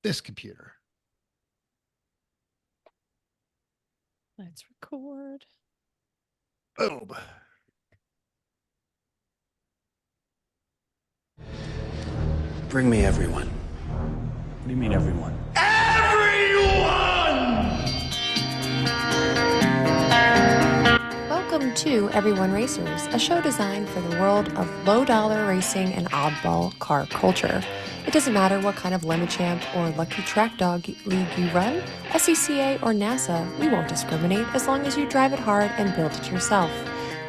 this computer. Let's record. Boom. Bring me everyone. What do you mean, everyone? Welcome to Everyone Racers, a show designed for the world of low-dollar racing and oddball car culture. It doesn't matter what kind of Lemon Champ or Lucky Track Dog league you run, SCCA or NASA, we won't discriminate as long as you drive it hard and build it yourself.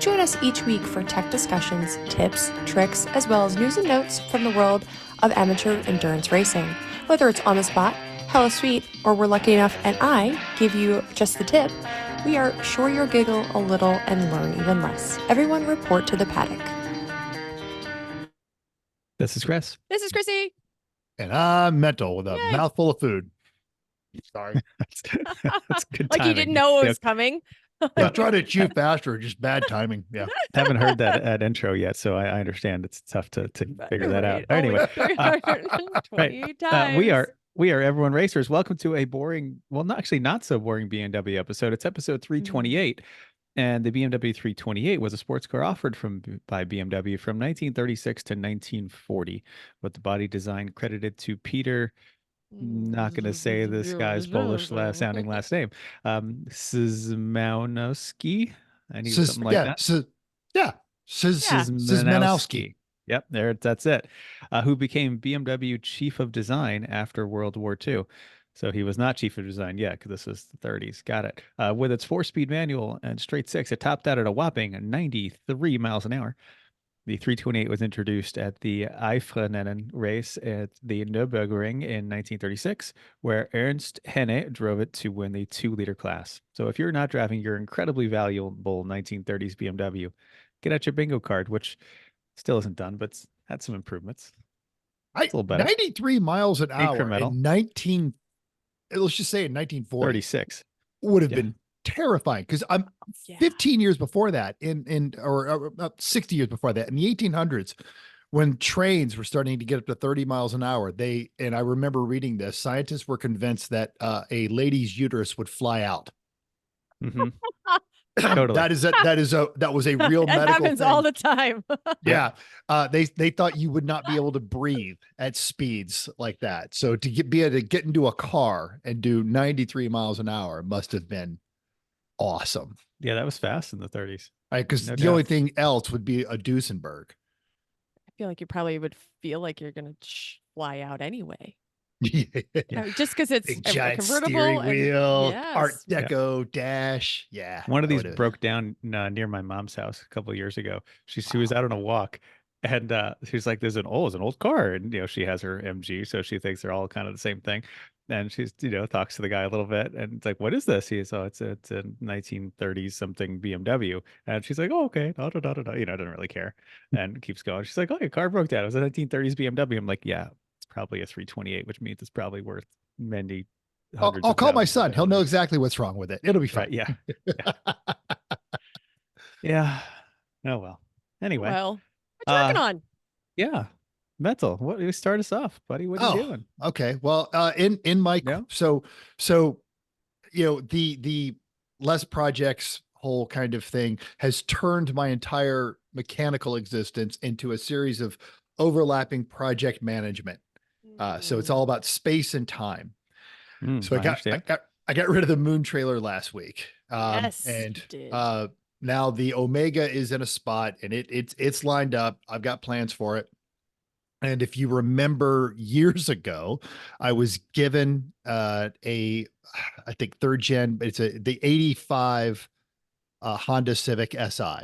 Join us each week for tech discussions, tips, tricks, as well as news and notes from the world of amateur endurance racing. Whether it's on the spot, hella sweet, or we're lucky enough and I give you just the tip, we are sure you'll giggle a little and learn even less. Everyone report to the paddock. This is Chris. This is Chrissy. And I'm mental with a Yay. mouthful of food. Sorry. That's good Like timing. you didn't know it was coming. I tried to chew faster, just bad timing. Yeah. Haven't heard that intro yet, so I understand it's tough to figure that out. Anyway, we are Everyone Racers. Welcome to a boring, well, not so boring BMW episode. It's episode 328. And the BMW 328 was a sports car offered by BMW from 1936 to 1940, with the body design credited to Peter. Not going to say this guy's Polish sounding last name. Szymanowski. I need something like that. Szymanowski. Yep, that's it. Who became BMW chief of design after World War II. So he was not chief of design yet, because this was the 30s. Got it. With its 4-speed manual and straight six, it topped out at a whopping 93 miles an hour. The 328 was introduced at the Eiffelrennen race at the Nürburgring in 1936, where Ernst Henne drove it to win the 2-liter class. So if you're not driving your incredibly valuable 1930s BMW, get out your bingo card, which still isn't done, but had some improvements. It's a little better. 93 miles an hour incremental. Let's just say in 1940. 36 would have been terrifying, because I'm 15 years before that or 60 years before that in the 1800s, when trains were starting to get up to 30 miles an hour, and I remember reading this, scientists were convinced that a lady's uterus would fly out. Mm-hmm. Totally. That was a real medical happens thing. all the time. Yeah. They thought you would not be able to breathe at speeds like that. So to be able to get into a car and do 93 miles an hour must have been awesome. Yeah, that was fast in the 30s. Because the only thing else would be a Duesenberg. I feel like you probably would feel like you're going to fly out anyway. Yeah. Just because it's big a giant convertible steering wheel, yes. Art Deco dash. Yeah. One of these broke down near my mom's house a couple of years ago. She was out on a walk, and she's like, it's an old car. And, she has her MG, so she thinks they're all kind of the same thing. And she's, talks to the guy a little bit, and it's like, what is this? It's a 1930s something BMW. And she's like, oh, okay. Da, da, da, da, da. Doesn't really care, and keeps going. She's like, oh, your car broke down. It was a 1930s BMW. I'm like, yeah, it's probably a 328, which means it's probably worth many hundreds. I'll call my son. He'll know exactly what's wrong with it. It'll be fine. Right, yeah. Yeah. Oh, well. Anyway. Well, what you working on? Yeah. Mental. What you start us off, buddy? What are you doing? Okay. Well, in my so the less projects whole kind of thing has turned my entire mechanical existence into a series of overlapping project management. So it's all about space and time. So I got rid of the Moon trailer last week. Yes, and now the Omega is in a spot, and it's lined up. I've got plans for it. And if you remember years ago, I was given I think 3rd gen, but it's the 85 Honda Civic Si.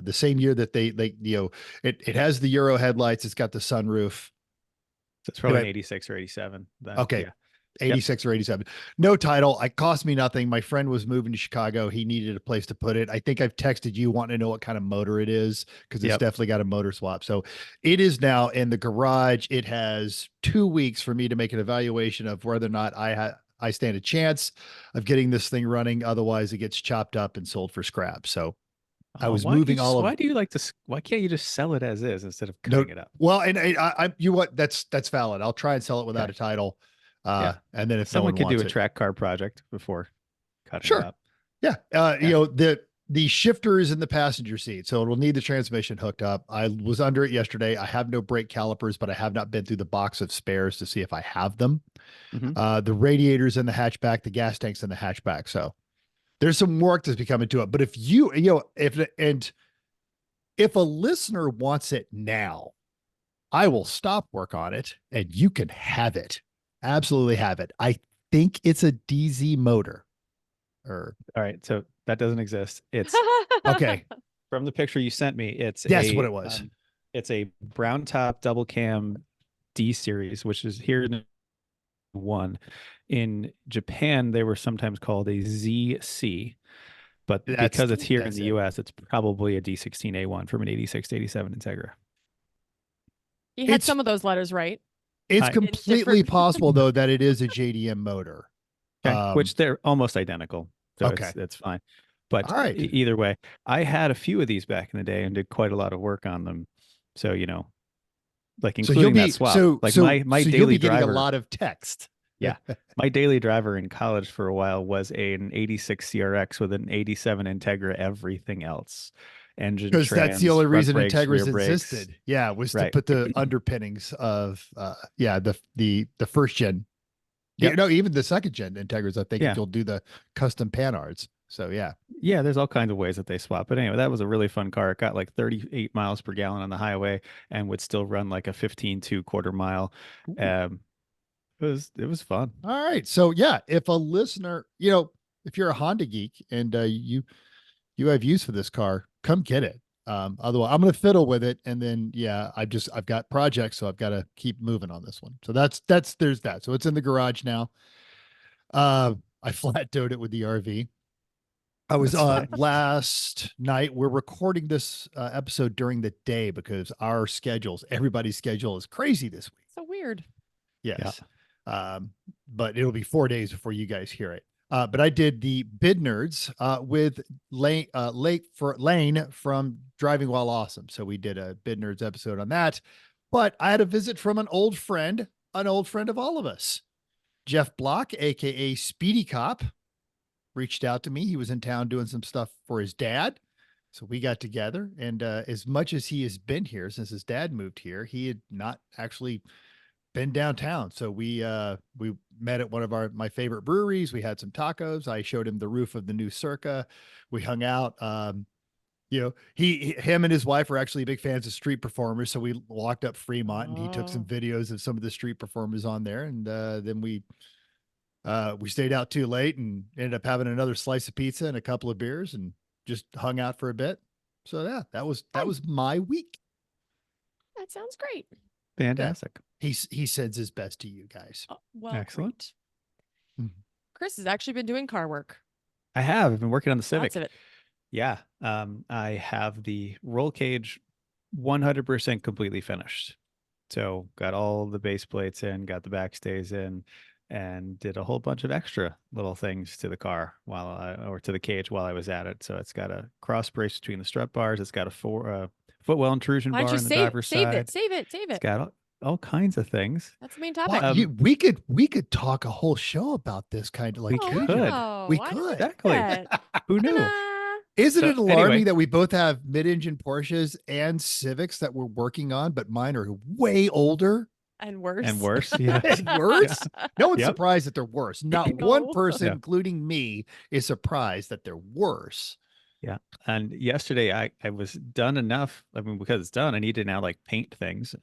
The same year that it has the Euro headlights. It's got the sunroof. So it's probably an 86 or 87. Okay. Yeah. 86 or 87. No title. It cost me nothing. My friend was moving to Chicago. He needed a place to put it. I think I've texted you wanting to know what kind of motor it is, because it's definitely got a motor swap. So it is now in the garage. It has 2 weeks for me to make an evaluation of whether or not I stand a chance of getting this thing running. Otherwise, it gets chopped up and sold for scrap. So I was Why do you moving all of why do you like to why can't you just sell it as is instead of no. cutting it up? Well, and you what? That's valid. I'll try and sell it without Okay. a title. Yeah. And then if no Someone one could do wants a it, track car project before cutting it sure. up. Yeah. Yeah. The shifter is in the passenger seat, so it'll need the transmission hooked up. I was under it yesterday. I have no brake calipers, but I have not been through the box of spares to see if I have them. Mhm. The radiators in the hatchback, the gas tanks in the hatchback. So there's some work that's becoming to it. But if if a listener wants it now, I will stop work on it and you can have it. Absolutely have it. I think it's a DZ motor. Or All right. So that doesn't exist. It's okay. from the picture you sent me. That's what it was. It's a brown top double cam D series, which is here in one. In Japan, they were sometimes called a ZC, but because it's here in the US, it's probably a D16A1 from an 86 to 87 Integra. You had some of those letters right. It's completely possible though that it is a JDM motor. Okay. Which they're almost identical. So okay. It's fine. But all right. Either way, I had a few of these back in the day and did quite a lot of work on them. So, like including that swap. My so daily you'll be getting driver, a lot of text. Yeah. My daily driver in college for a while was an 86 CRX with an 87 Integra, everything else. Engine, because that's the only reason brakes, Integras brakes. existed. Yeah, was to put the underpinnings of the first gen. Yep. No, even the second gen Integras, I think, if you'll do the custom panards. So yeah, there's all kinds of ways that they swap. But anyway, that was a really fun car. It got like 38 miles per gallon on the highway and would still run like a 15 2/4 mile. It was fun. All right. So if a listener, if you're a Honda geek and you have use for this car, come get it. Otherwise I'm going to fiddle with it. And then, I've got projects, so I've got to keep moving on this one. So there's that. So it's in the garage now. I flat towed it with the RV. I was last night. We're recording this episode during the day because everybody's schedule is crazy this week. So weird. Yes. Yeah. But it'll be 4 days before you guys hear it. But I did the Bid Nerds with Lane from Driving While Awesome. So we did a Bid Nerds episode on that. But I had a visit from an old friend of all of us. Jeff Block, aka Speedy Cop, reached out to me. He was in town doing some stuff for his dad. So we got together, and as much as he has been here since his dad moved here, he had not actually been downtown. So we met at one of my favorite breweries. We had some tacos. I showed him the roof of the new Circa. We hung out. Him and his wife were actually big fans of street performers. So we walked up Fremont and he took some videos of some of the street performers on there. And then we stayed out too late and ended up having another slice of pizza and a couple of beers and just hung out for a bit. So that was my week. That sounds great. Fantastic. Yeah. He sends his best to you guys. Well, excellent. Chris has actually been doing car work. I've been working on the Civic. Lots of it. Yeah. I have the roll cage 100% completely finished. So got all the base plates in, got the backstays in, and did a whole bunch of extra little things to the car to the cage while I was at it. So it's got a cross brace between the strut bars. It's got a footwell intrusion bar on the driver's side. Save it. It's got all kinds of things. That's the main topic. We could talk a whole show about this kind of like we could. Exactly. Who knew? Isn't it alarming that we both have mid-engine Porsches and Civics that we're working on, but mine are way older and worse? Yeah. And worse. No one's surprised that they're worse. Not one person, including me, is surprised that they're worse. Yeah. And yesterday I was done enough. I mean, because it's done, I need to now like paint things.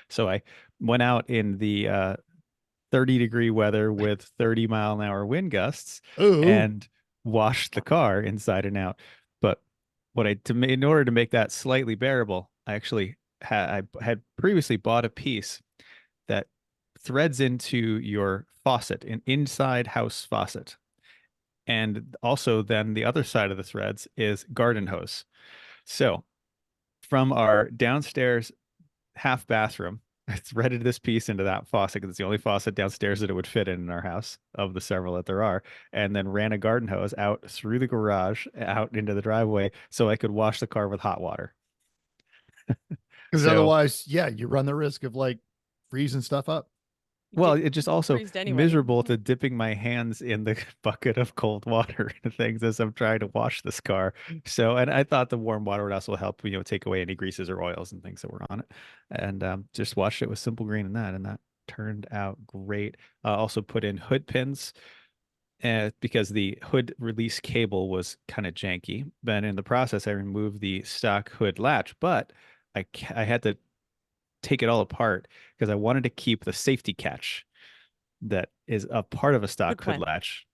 So I went out in the 30-degree weather with 30-mile-an-hour wind gusts and washed the car inside and out. But in order to make that slightly bearable, I actually had previously bought a piece that threads into your faucet, an inside house faucet. And also then the other side of the threads is garden hose. So from our downstairs half bathroom I threaded this piece into that faucet because it's the only faucet downstairs that it would fit in our house of the several that there are, and then ran a garden hose out through the garage out into the driveway so I could wash the car with hot water. Because So, otherwise, yeah, you run the risk of like freezing stuff up. You well, get it just also freezed anyway. miserable to dipping my hands in the bucket of cold water and things as I'm trying to wash this car. So, and I thought the warm water would also help, take away any greases or oils and things that were on it. And just washed it with simple green and that turned out great. Also put in hood pins because the hood release cable was kind of janky. But in the process, I removed the stock hood latch, but I had to take it all apart because I wanted to keep the safety catch that is a part of a stock Good hood plan. latch,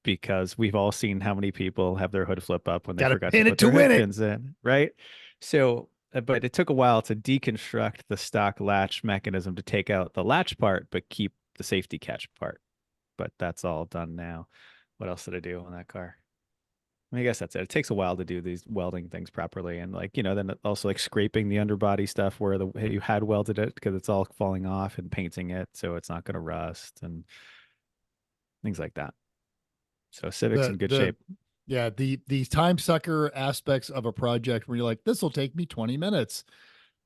because we've all seen how many people have their hood flip up when they Gotta forgot pin to it put to their win hood it. pins in, right? So, but it took a while to deconstruct the stock latch mechanism to take out the latch part, but keep the safety catch part. But that's all done now. What else did I do on that car? I guess that's it. It takes a while to do these welding things properly, and then also like scraping the underbody stuff where you had welded it because it's all falling off, and painting it so it's not going to rust and things like that. So Civic's in good shape. Yeah, the time sucker aspects of a project where you're like, this will take me 20 minutes,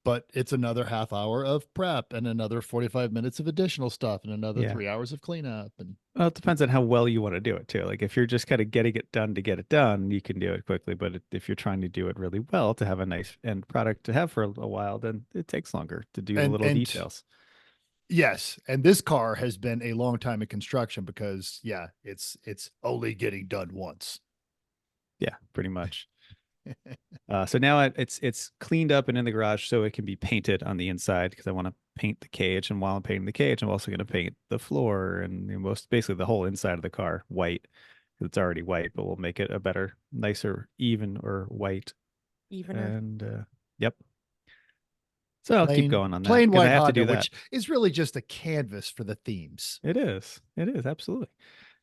but it's another half hour of prep and another 45 minutes of additional stuff and another Yeah. 3 hours of cleanup. And Well, it depends on how well you want to do it too. Like if you're just kind of getting it done to get it done, you can do it quickly. But if you're trying to do it really well to have a nice end product to have for a while, then it takes longer to do the little details. yes, and this car has been a long time in construction because yeah, it's only getting done once. Yeah, pretty much. So now it's cleaned up and in the garage so it can be painted on the inside because I want to paint the cage. And while I'm painting the cage, I'm also going to paint the floor and basically the whole inside of the car white. It's already white, but we'll make it a better, nicer, even or white. Evener. And yep. So I'll keep going on that Plain because I white have to Honda, do that. which is really just a canvas for the themes. It is. It is absolutely.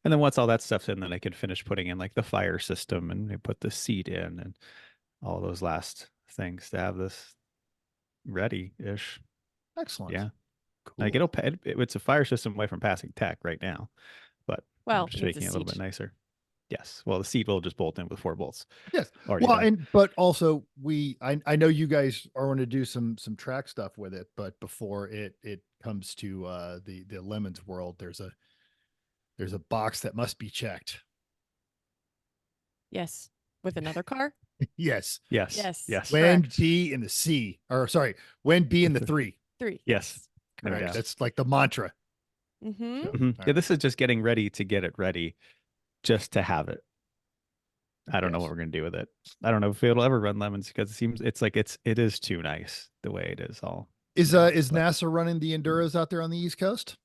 And then once all that stuff's in, then I can finish putting in like the fire system and put the seat in and all those last things to have this ready-ish. Excellent. Yeah. Cool. Like it's a fire system away from passing tech right now, but Well, I'm just it's making it a little bit seat. nicer. Yes. Well, the seat will just bolt in with 4 bolts. Yes. Already Well, done. but also I know you guys are going to do some track stuff with it, but before it comes to the Lemons world, there's a box that must be checked. Yes. With another car? Yes. Yes. Yes. Yes. When Correct. B in the C, or sorry, when B in the 3. 3. Yes. No Correct. doubt. That's like the mantra. Mm-hmm. So, Mhm. all Yeah, right. this is just getting ready to get it ready just to have it. I don't know Yes. what we're gonna do with it. I don't know if it'll ever run Lemons because it is too nice the way it is all. Is now, is but NASA running the Enduros out there on the East Coast?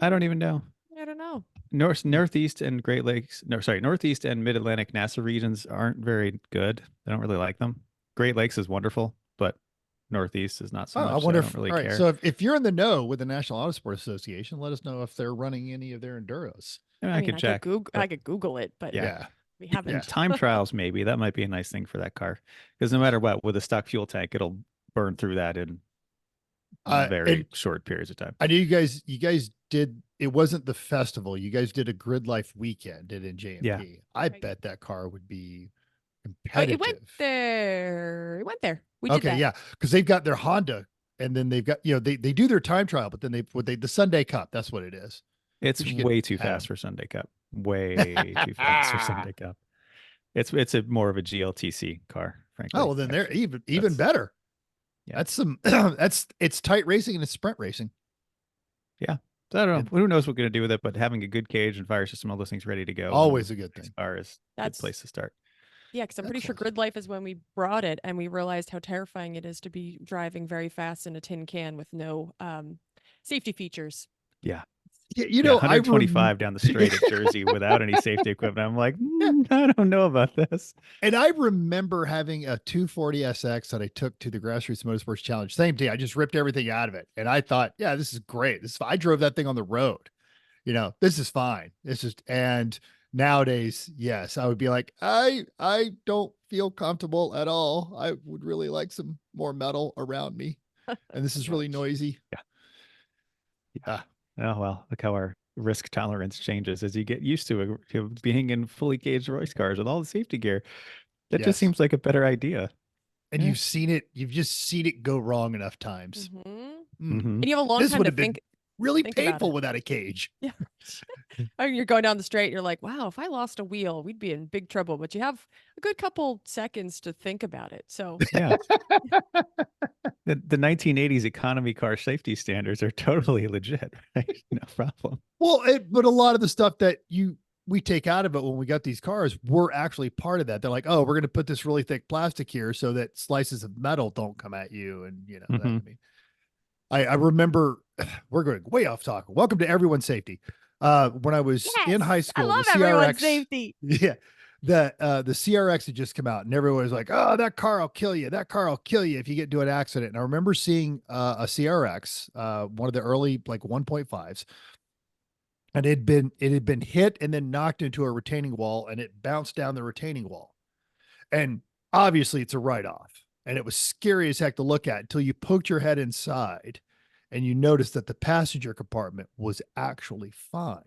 I don't even know. I don't know. Northeast and Great Lakes. No, sorry, Northeast and Mid Atlantic NASA regions aren't very good. I don't really like them. Great Lakes is wonderful, but Northeast is not so Oh, I much. So wonder I if don't really all right. care. So if you're in the know with the National Auto Sport Association, let us know if they're running any of their Enduros. I, mean, I I mean, could check. I could Google it, but Yeah. we haven't. Yeah. Time trials, maybe that might be a nice thing for that car because no matter what, with a stock fuel tank, it'll burn through that in very And short periods of time. I know you guys did, it wasn't the festival. You guys did a Grid Life weekend did in JMP. Yeah. I bet that car would be Oh, competitive. it went there. It went there. We did Okay, that. yeah. Because they've got their Honda and then they've got, they do their time trial, but then the Sunday Cup, that's what it is. It's We should get way too Adam. fast for Sunday Cup. Way too fast for Sunday Cup. It's a more of a GLTC car, frankly. Oh, well, then they're actually. even better. Yeah. That's some it's tight racing and it's sprint racing. Yeah. So I don't know. Who knows what we're going to do with it, but having a good cage and fire system, all those things ready to go. Always a good thing. Car is a good That's place to start. Yeah, because I'm pretty sure Excellent. Grid Life is when we brought it and we realized how terrifying it is to be driving very fast in a tin can with no safety features. Yeah. Yeah, Yeah, 125 down the straight at Jersey without any safety equipment. I'm like, I don't know about this. And I remember having a 240SX that I took to the Grassroots Motorsports Challenge. Same thing. I just ripped everything out of it. And I thought, yeah, this is great. I drove that thing on the road. This is fine. And nowadays, yes, I would be like, I don't feel comfortable at all. I would really like some more metal around me. and this is really noisy. Yeah. Ah, Oh, well, look how our risk tolerance changes as you get used to being in fully caged race cars with all the safety gear. That just yes. seems like a better idea. And Yeah. you've just seen it go wrong enough times. Mhm. And you have a long This time would to have been think really think about painful it. without a cage. Yeah. Oh, you're going down the straight, you're like, wow, if I lost a wheel, we'd be in big trouble. But you have a good couple seconds to think about it. So Yeah. The 1980s economy car safety standards are totally legit, right? No problem. Well, but a lot of the stuff that we take out of it when we got these cars were actually part of that. They're like, oh, we're going to put this really thick plastic here so that slices of metal don't come at you. And that, I Mhm. mean, I remember we're going way off topic. Welcome to Everyone's Safety. When I was in high I school, love the everyone's CRX, safety. yeah, the CRX had just come out, and everyone was like, "Oh, that car will kill you. That car will kill you if you get into an accident." And I remember seeing a CRX, one of the early like 1.5s, and it had been hit and then knocked into a retaining wall, and it bounced down the retaining wall. And obviously, it's a write off, and it was scary as heck to look at until you poked your head inside, and you noticed that the passenger compartment was actually fine.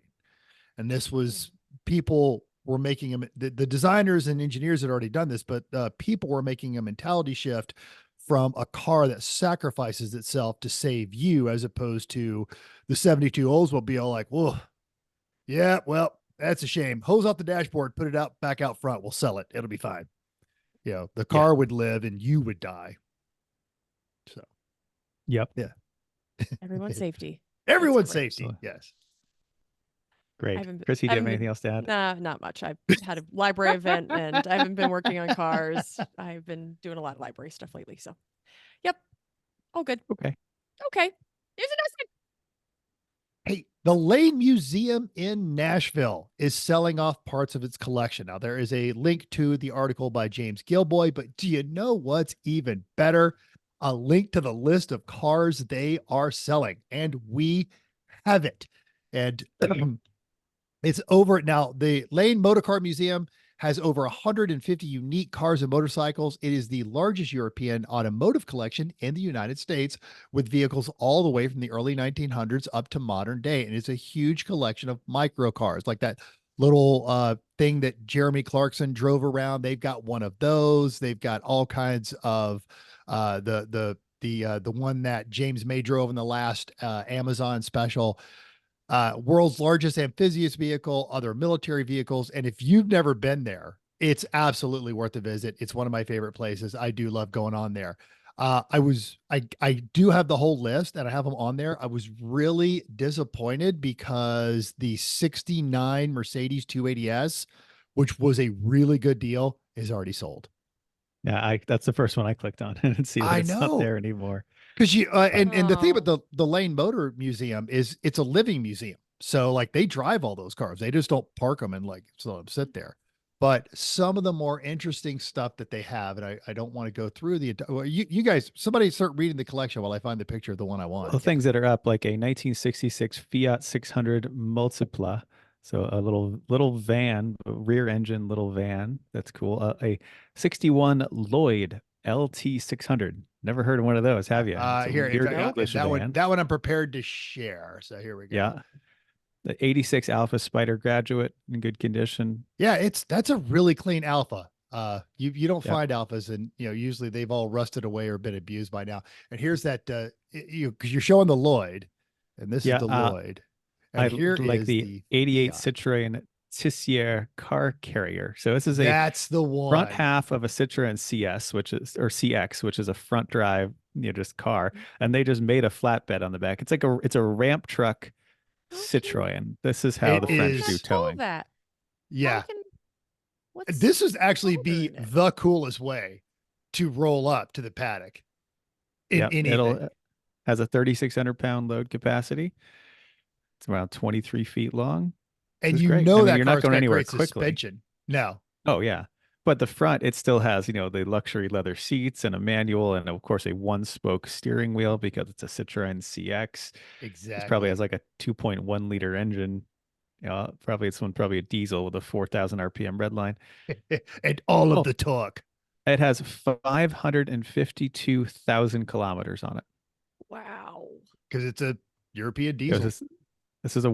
And this was people were making them, the designers and engineers had already done this, but people were making a mentality shift from a car that sacrifices itself to save you, as opposed to the 72 Oldsmobile, like, whoa, yeah, well, that's a shame. Hose off the dashboard, put it out back out front. We'll sell it. It'll be fine. The Yeah. car would live and you would die. So, Yep. yeah. Everyone's safety. Everyone's great. safety. Yes. Great. haven't Chrissy, do I you have haven't anything been- else to add? Nah, not much. I've had a library event and I haven't been working on cars. I've been doing a lot of library stuff lately. So, yep, all good. Okay. Okay, here's the next one. Hey, the Lane Museum in Nashville is selling off parts of its collection. Now, there is a link to the article by James Gilboy, but do you know what's even better? A link to the list of cars they are selling, and we have it. And it's over now. The Lane Motorcar Museum has over 150 unique cars and motorcycles. It is the largest European automotive collection in the United States, with vehicles all the way from the early 1900s up to modern day. And it's a huge collection of micro cars, like that little thing that Jeremy Clarkson drove around. They've got one of those. They've got all kinds of the one that James May drove in the last Amazon special. World's largest amphibious vehicle, other military vehicles. And if you've never been there, it's absolutely worth a visit. It's one of my favorite places. I do love going on there. I do have the whole list and I have them on there. I was really disappointed because the 69 Mercedes 280S, which was a really good deal, is already sold. Yeah, that's the first one I clicked on and see that I it's not know. there anymore. Because and the thing Oh. about the Lane Motor Museum is it's a living museum. So like they drive all those cars. They just don't park them and like so let them sit there. But some of the more interesting stuff that they have, and I don't want to go through well, you guys, somebody start reading the collection while I find the picture of the one I want. Well, things that are up, like a 1966 Fiat 600 Multipla. So a little van, rear engine little van. That's cool. A 61 Lloyd LT-600. Never heard of one of those, have you? It's a Here, weird no. English that van. one I'm prepared to share. So here we go. Yeah. The 86 Alfa Spider Graduate in good condition. Yeah, that's a really clean Alpha. You don't Yep. find Alphas, and usually they've all rusted away or been abused by now. And here's that because you're showing the Lloyd, and this Yeah, is the Lloyd, and I here like is the 88 Fiat. Citroën Tissier car carrier. So this is a That's the one. front half of a Citroën CS, or CX, which is a front drive, just car, and they just made a flatbed on the back. It's a ramp truck Citroën. This is how It the French is. do Not told towing. that. Yeah, What's this would actually be older in it? the coolest way to roll up to the paddock in Yep, anything. has a 3,600-pound load capacity. It's around 23 feet long. And It's great. I mean, that you're not car's going got anywhere great quickly. suspension. No, Oh yeah. But the front, it still has, the luxury leather seats and a manual and of course a one-spoke steering wheel because it's a Citroën CX. exactly. It probably has like a 2.1 liter engine. Probably a diesel with a 4,000 RPM redline. And all of Oh. the torque. It has 552,000 kilometers on it. Wow. because it's a European Yeah, diesel. this is a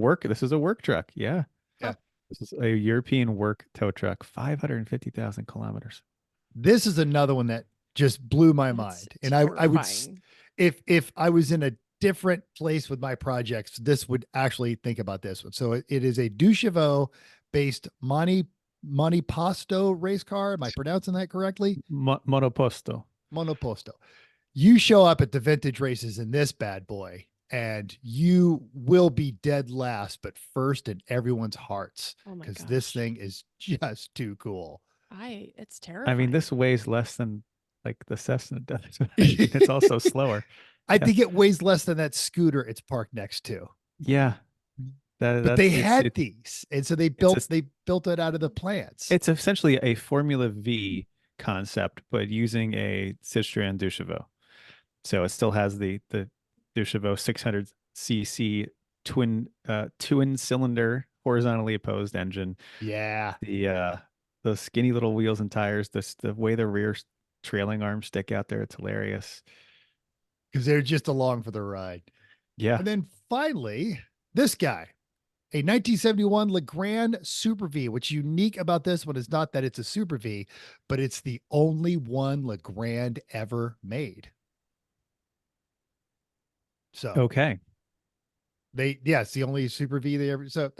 work truck. Yeah. Yeah. This is a European work tow truck, 550,000 kilometers. This is another one that just blew my That's mind. And I would, terrifying. if I was in a different place with my projects, this would actually think about this one. So it is a Ducheveau based Monoposto race car. Am I pronouncing that correctly? Monoposto. Monoposto. You show up at the vintage races in this bad boy, and you will be dead last, but first in everyone's hearts, Oh my because this gosh. thing is just too cool. It's I terrifying. mean, this weighs less than like the Cessna does. It's also slower. I think it weighs less than that scooter it's parked next to. Yeah. But they had it's these, and so they it's a- built it out of the plants. it's essentially a Formula V concept, but using a Citroën Ducheveau. So it still has the Ducheveau 600cc twin cylinder horizontally opposed engine. Yeah, The skinny little wheels and tires, the way the rear trailing arms stick out there, it's hilarious. because they're just along for the ride. Yeah. And then finally, this guy, a 1971 LeGrand Super V. What's unique about this one is not that it's a Super V, but it's the only one LeGrand ever made. So Okay. it's the only Super V they ever. So,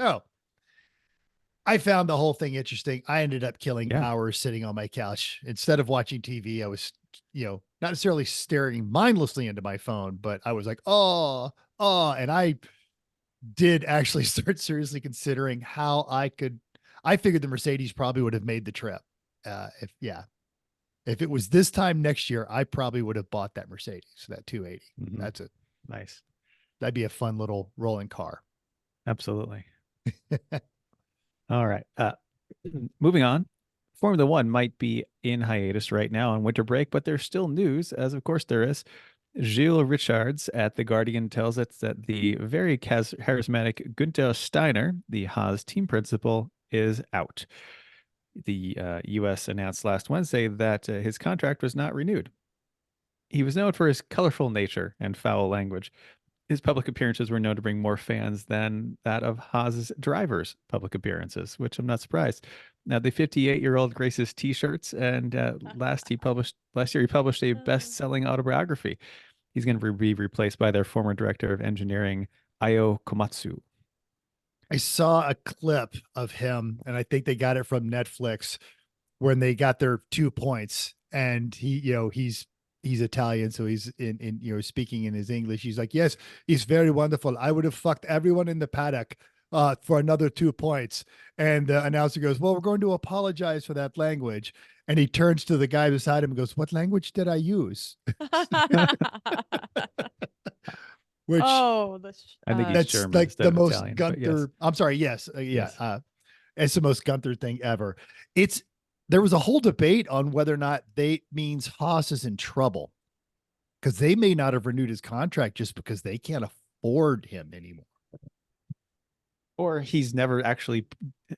I found the whole thing interesting. I ended up killing Yeah. hours sitting on my couch. Instead of watching TV, I was, not necessarily staring mindlessly into my phone, but I was like, oh, and I did actually start seriously considering how I figured the Mercedes probably would have made the trip. If it was this time next year, I probably would have bought that Mercedes, that 280. Mhm. Nice. That'd be a fun little rolling car. Absolutely. All right. Moving on. Formula One might be in hiatus right now on winter break, but there's still news, as of course there is. Gilles Richards at The Guardian tells us that the very charismatic Gunther Stiener, the Haas team principal, is out. The U.S. announced last Wednesday that his contract was not renewed. He was known for his colorful nature and foul language. His public appearances were known to bring more fans than that of Haas's drivers' public appearances, which I'm not surprised. Now, the 58-year-old graces T-shirts, and last year he published a best-selling autobiography. He's going to be replaced by their former director of engineering, Io Komatsu. I saw a clip of him, and I think they got it from Netflix, when they got their 2 points, and he's Italian, so he's in speaking in his English. He's like, yes, he's very wonderful. I would have fucked everyone in the paddock for another 2 points. And the announcer goes, well, we're going to apologize for that language. And he turns to the guy beside him and goes, what language did I use? Which I think he's that's German like instead the of most Italian, but Gunther. yes. I'm sorry. Yes. Yes. It's the most Gunther thing ever. There was a whole debate on whether or not means Haas is in trouble, because they may not have renewed his contract just because they can't afford him anymore. Or he's never actually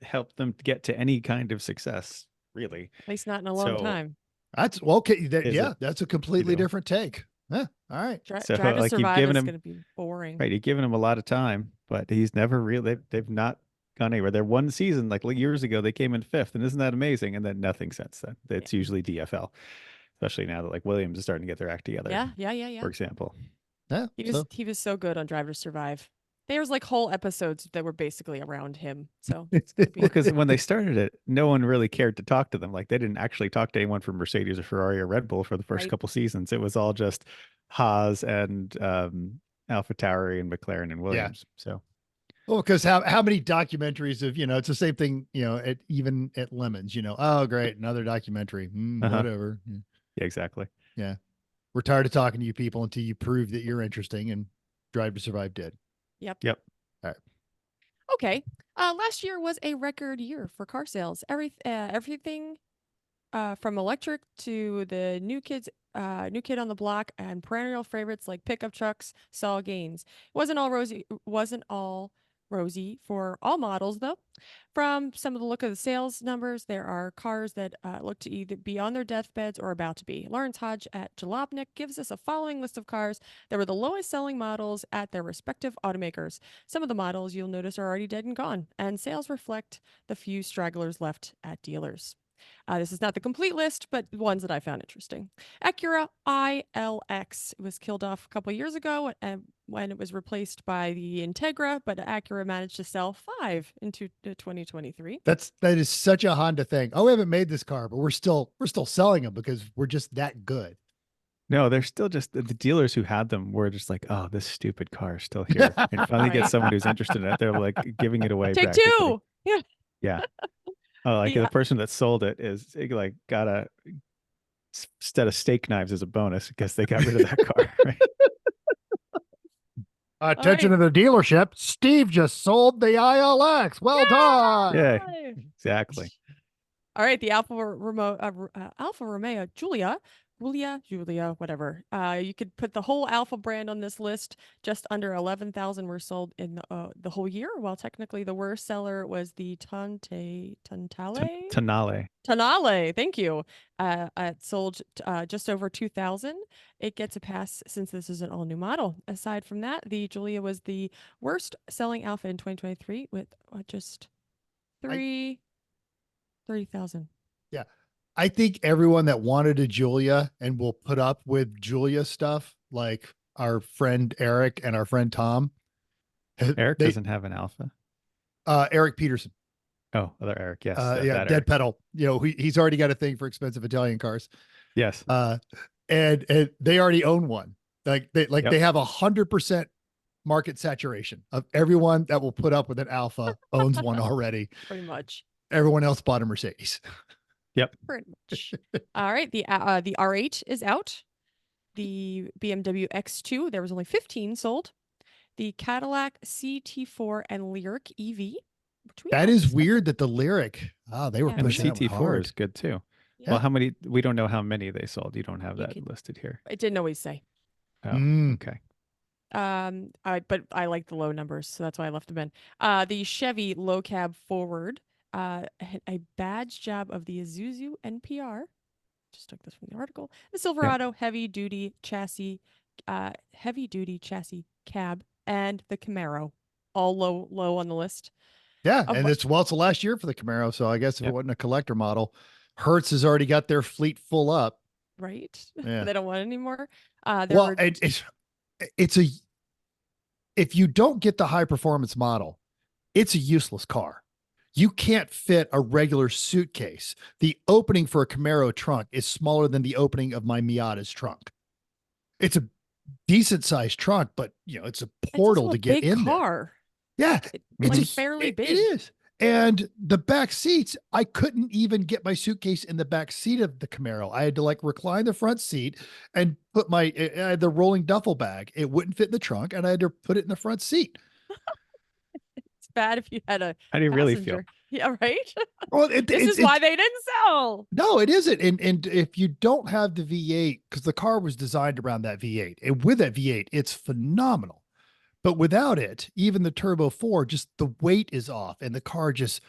helped them get to any kind of success, really. At least not in a long So- time. That's okay. Is That's a completely you know. different take. Yeah. All right. So, Drive to like, you've Survive given is him- going to be boring. Right, you've given him a lot of time, but he's never really. They've not gone anywhere. Their one season, like years ago, they came in 5th, and isn't that amazing? And then nothing since then. It's usually DFL, especially now that like Williams is starting to get their act together. Yeah. For example. Yeah. He was so good on Drive to Survive. There's like whole episodes that were basically around him. So it's gonna be- Because when they started it, no one really cared to talk to them. Like they didn't actually talk to anyone from Mercedes or Ferrari or Red Bull for the first Right. couple seasons. It was all just Haas and Alpha Tauri and McLaren and Williams. So Well, because how many documentaries of, it's the same thing, even at Lemons, oh, great. Another documentary. Whatever. yeah, exactly. We're tired of talking to you people until you prove that you're interesting, and Drive to Survive did. Yep. Okay. Last year was a record year for car sales. Everything from electric to the new kid on the block and perennial favorites like pickup trucks saw gains. It wasn't all rosy for all models, though. From some of the look of the sales numbers, there are cars that look to either be on their deathbeds or about to be. Lawrence Hodge at Jalopnik gives us a following list of cars that were the lowest selling models at their respective automakers. Some of the models you'll notice are already dead and gone, and sales reflect the few stragglers left at dealers. This is not the complete list, but ones that I found interesting. Acura ILX was killed off a couple years ago when it was replaced by the Integra, but Acura managed to sell 5 into 2023. That is such a Honda thing. Oh, we haven't made this car, but we're still selling them because we're just that good. No, they're still just the dealers who had them were just like, oh, this stupid car is still here. And finally get Right. someone who's interested in it. They're like giving it away. Take practically. 2. Yeah. Yeah. Oh, like The, the person that sold it is like got a instead of steak knives as a bonus because they got rid of that car. Right? Attention to the dealership. Steve just sold the ILX. Well done. Yeah, Yay! exactly. All right, the Alfa Romeo Julia, whatever. You could put the whole Alfa brand on this list. Just under 11,000 were sold in the whole year, while technically the worst seller was the Tantale. Tonale, thank you. It sold just over 2,000. It gets a pass since this is an all-new model. Aside from that, the Julia was the worst selling Alfa in 2023 with just 30,000. Yeah. I think everyone that wanted a Julia and will put up with Julia stuff, like our friend Eric and our friend Tom. Eric doesn't have an Alpha. Eric Peterson. Oh, other Eric. Yes. Yeah, that Dead Eric. Pedal. You know, he's already got a thing for expensive Italian cars. Yes. And they already own one. Like they Yep. they have 100% market saturation of everyone that will put up with an Alpha owns one already. Pretty much. Everyone else bought a Mercedes. Yep. Pretty much. All right. The R8 is out. The BMW X2, there was only 15 sold. The Cadillac CT4 and Lyriq EV. That is weird that the Lyriq, they were Yeah. And the pushing that one CT4 hard. is good too. Yeah. Well, how many? We don't know how many they sold. You don't have You that could- listed here. It didn't always say. Oh, okay. But I like the low numbers, so that's why I left them in. The Chevy low cab forward, had a badge job of the Isuzu NPR. Just took this from the article. The Silverado heavy duty chassis cab, and the Camaro, all low on the list. Yeah, Oh, and but- it's the last year for the Camaro. So I guess if Yep. it wasn't a collector model, Hertz has already got their fleet full up. Right? Yeah. They don't want any more. Well, it's if you don't get the high performance model, it's a useless car. You can't fit a regular suitcase. The opening for a Camaro trunk is smaller than the opening of my Miata's trunk. It's a decent sized trunk, but it's a portal to get in car. there. Yeah, Like it's fairly big. It is. And the back seats, I couldn't even get my suitcase in the back seat of the Camaro. I had to recline the front seat and put the rolling duffel bag. It wouldn't fit in the trunk, and I had to put it in the front seat. It's bad if you had a How do you really feel? passenger. Yeah, right? Well, This is why they didn't sell. No, it isn't. And if you don't have the V8, because the car was designed around that V8, and with that V8, it's phenomenal. But without it, even the Turbo 4, just the weight is off, and the car just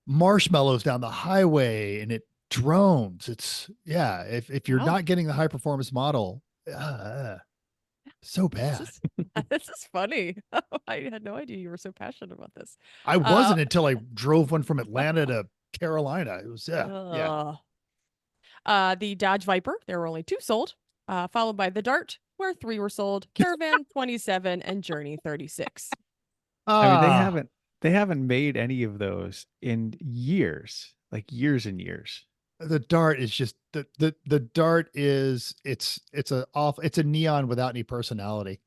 marshmallows down the highway, and it drones. If you're Wow. not getting the high performance model, so bad. This is funny. I had no idea you were so passionate about this. I wasn't until I drove one from Atlanta to Carolina. It was yeah. The Dodge Viper, there were only 2 sold, followed by the Dart, where 3 were sold, Caravan 27, and Journey 36. I mean, they haven't made any of those in years, like years and years. The Dart is just the Dart is it's a neon without any personality.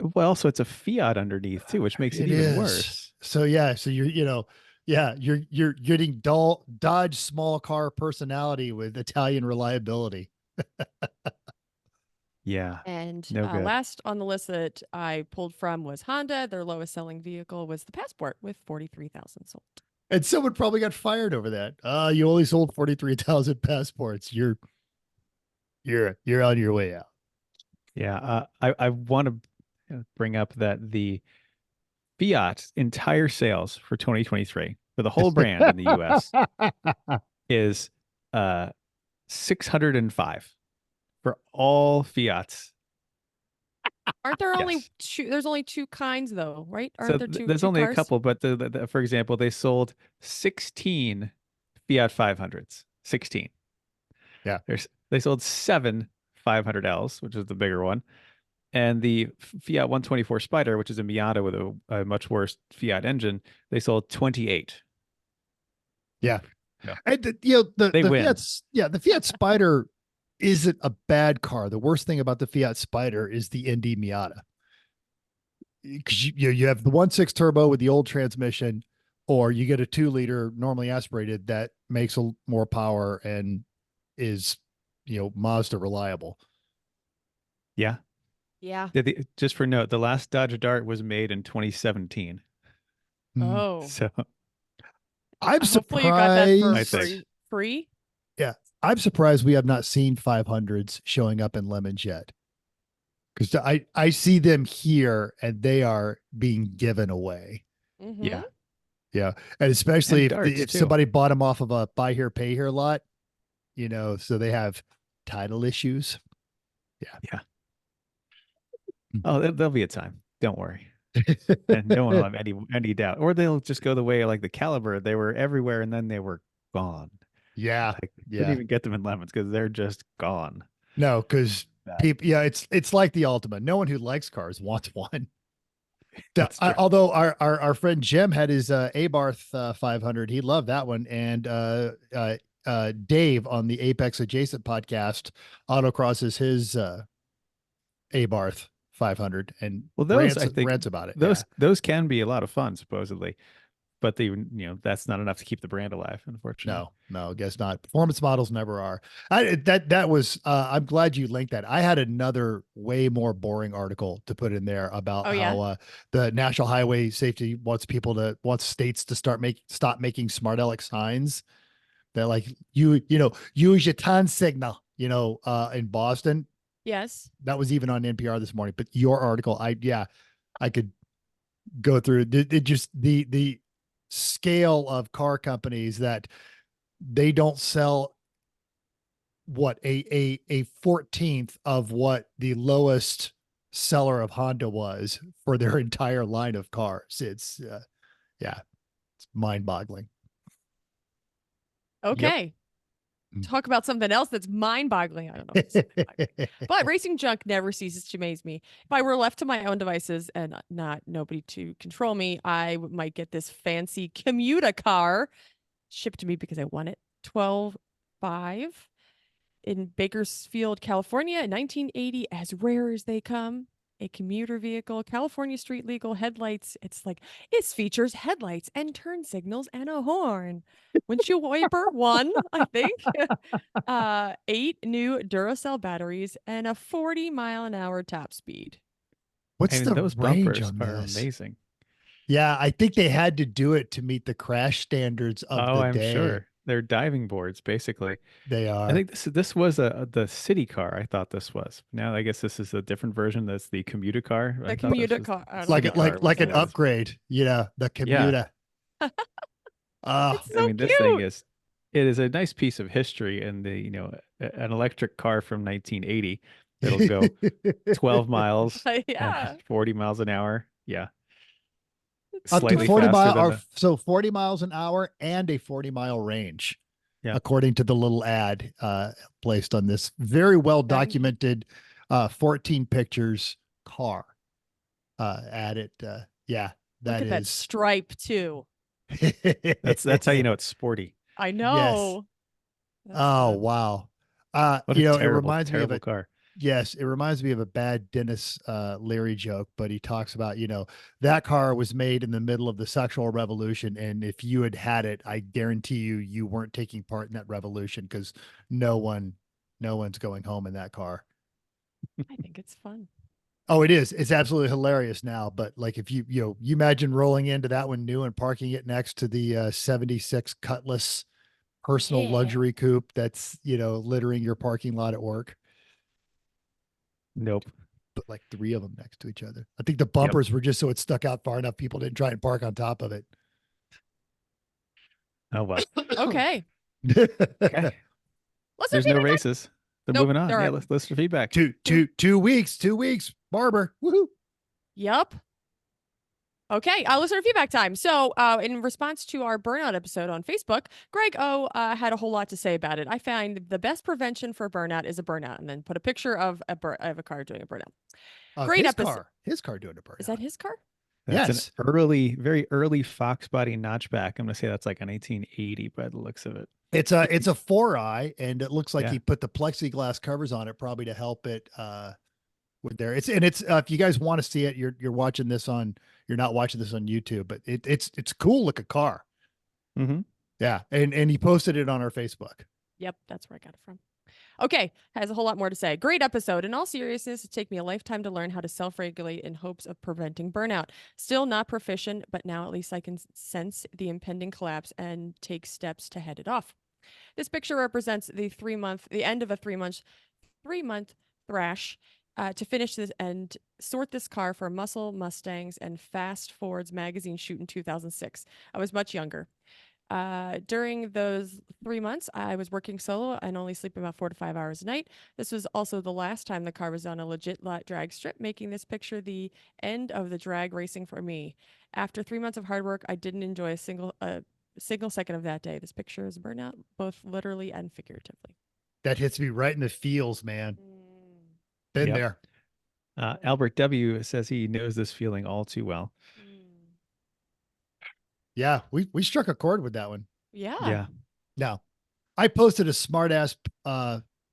Well, so it's a Fiat underneath too, which makes it even worse. So you're getting Dodge small car personality with Italian reliability. Yeah. And No good. last on the list that I pulled from was Honda. Their lowest selling vehicle was the Passport with 43,000 sold. And someone probably got fired over that. You only sold 43,000 passports. You're on your way out. Yeah. I want to bring up that the Fiat's entire sales for 2023 for the whole brand in the US is 605 for all Fiats. Aren't there only Yes. two? There's only two kinds, though, right? So Aren't there two there's two only a cars? couple, but for example, they sold 16 Fiat 500s. 16. Yeah. They sold 7 500Ls, which is the bigger one, and the Fiat 124 Spider, which is a Miata with a much worse Fiat engine, they sold 28. Yeah. Yeah. And They the win. the Fiat Spider isn't a bad car. The worst thing about the Fiat Spider is the Indy Miata. Because you have the 1.6 turbo with the old transmission, or you get a 2-liter normally aspirated that makes more power and is Mazda reliable. Yeah. Yeah. Just for note, the last Dodge Dart was made in 2017. Oh. So I'm Hopefully you got that for I surprised. think. free. Yeah, I'm surprised we have not seen 500s showing up in Lemons yet. Because I see them here and they are being given away. Mm-hmm. Yeah. Yeah, and especially And darts, if too. somebody bought them off of a buy here pay here lot, so they have title issues. Yeah. Oh, there'll be a time. Don't worry. And no one will have any doubt. Or they'll just go the way like the Caliber. They were everywhere and then they were gone. Yeah, Like, yeah. couldn't even get them in Lemons because they're just gone. No, because Bad. people, it's like the Ultima. No one who likes cars wants one. That's true. Although our friend Jim had his Abarth 500, he loved that one, and Dave on the Apex Adjacent podcast autocrosses his Abarth 500 and Well, those I think rants about it. those can be a lot of fun supposedly, but that's not enough to keep the brand alive, unfortunately. No, I guess not. Performance models never are. That was I'm glad you linked that. I had another way more boring article to put in there about how the National Highway Safety wants states to stop making smart aleck signs that like use your turn signal, in Boston. Yes. That was even on NPR this morning, but your article, I could go through it just the scale of car companies that they don't sell a 14th of what the lowest seller of Honda was for their entire line of cars. It's it's mind-boggling. Okay. Talk about something else that's mind-boggling. I don't know. If it's mind-boggling. But racing junk never ceases to amaze me. If I were left to my own devices and not nobody to control me, I might get this fancy commuter car shipped to me because I won it. 12.5 in Bakersfield, California in 1980, as rare as they come. A commuter vehicle, California street legal, headlights. It features headlights and turn signals and a horn. Windshield wiper, 1, I think. 8 new Duracell batteries and a 40-mile-an-hour top speed. What's the those range bumpers on are this? amazing. Yeah, I think they had to do it to meet the crash standards of the I'm day. sure they're diving boards basically. They are. I think this was the city car. I thought this was. Now I guess this is a different version. That's the commuter car. The commuter car. Like an upgrade. The commuter. It's so this thing is a nice piece of history, and an electric car from 1980 that'll go 12 miles, yeah, 40 miles an hour. Yeah. Up to Slightly 40 faster than miles, so 40 miles an hour and a 40-mile range. Yeah. According to the little ad placed on this very well documented 14 pictures car at it. Yeah, look at that stripe too. That's how you know it's sporty. I know. Yes. Oh wow. What it terrible, reminds me of a car. Yes, it reminds me of a bad Dennis Leary joke, but he talks about, that car was made in the middle of the sexual revolution. And if you had it, I guarantee you weren't taking part in that revolution because no one's going home in that car. I think it's fun. Oh, it is. It's absolutely hilarious now. But like, if you imagine rolling into that one new and parking it next to the 76 Cutlass personal luxury coupe that's, littering your parking lot at work. Nope. put like 3 of them next to each other. I think the bumpers were just so it stuck out far enough. People didn't try and park on top of it. Oh well. Okay. Okay. Let's There's no races. So Nope. moving on. All Yeah, right. let's listen for feedback. 2 weeks, 2 weeks. Barber. Woohoo. Yup. Okay, listener feedback time. So, in response to our burnout episode on Facebook, Greg O had a whole lot to say about it. I find the best prevention for burnout is a burnout, and then put a picture of a car doing a burnout. Great his episode. car. His car doing a burnout. Is that his car? That's Yes. an early, very early Fox body notchback. I'm gonna say that's like an 1880 by the looks of it. It's a 4i, and it looks like Yeah. he put the plexiglass covers on it probably to help it with there. It's if you guys want to see it, you're watching this on, you're not watching this on YouTube, but it's cool looking car. Mm-hmm. Yeah. And he posted it on our Facebook. Yep, that's where I got it from. Okay, has a whole lot more to say. Great episode. In all seriousness, it took me a lifetime to learn how to self-regulate in hopes of preventing burnout. Still not proficient, but now at least I can sense the impending collapse and take steps to head it off. This picture represents the end of a 3-month thrash to finish this and sort this car for Muscle Mustangs and Fast Fords magazine shoot in 2006. I was much younger. During those 3 months, I was working solo and only sleeping about 4 to 5 hours a night. This was also the last time the car was on a legit drag strip, making this picture the end of the drag racing for me. After 3 months of hard work, I didn't enjoy a single second of that day. This picture is burnout, both literally and figuratively. That hits me right in the feels, man. Been Yep. there. Albert W says he knows this feeling all too well. Yeah, we struck a chord with that one. Yeah. Yeah. Now, I posted a smart ass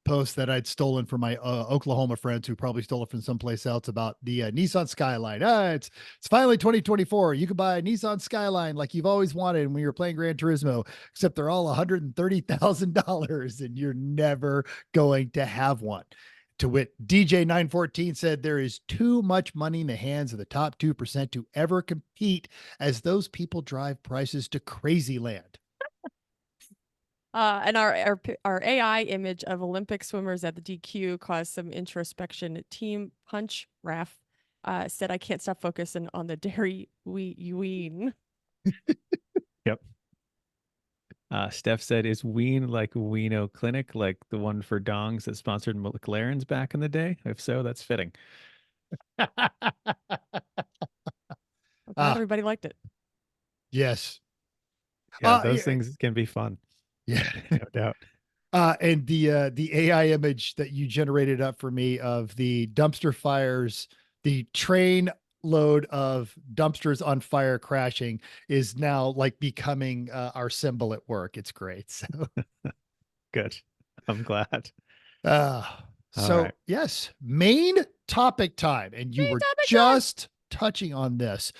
post that I'd stolen from my Oklahoma friends who probably stole it from someplace else about the Nissan Skyline. It's finally 2024. You can buy a Nissan Skyline like you've always wanted when you were playing Gran Turismo, except they're all $130,000 and you're never going to have one. To wit, DJ914 said there is too much money in the hands of the top 2% to ever compete as those people drive prices to crazy land. And our AI image of Olympic swimmers at the DQ caused some introspection. Team Punch Raf said, "I can't stop focusing on the dairy ween." Yep. Steph said, "Is Ween like Weeno Clinic, like the one for dongs that sponsored McLaren's back in the day? If so, that's fitting." I'm glad everybody liked it. Yes. Yeah, those things can be fun. Yeah, no doubt. And the AI image that you generated up for me of the dumpster fires, the train load of dumpsters on fire crashing is now like becoming our symbol at work. It's great. So good. I'm glad. So yes, main topic time. And you were just touching on this.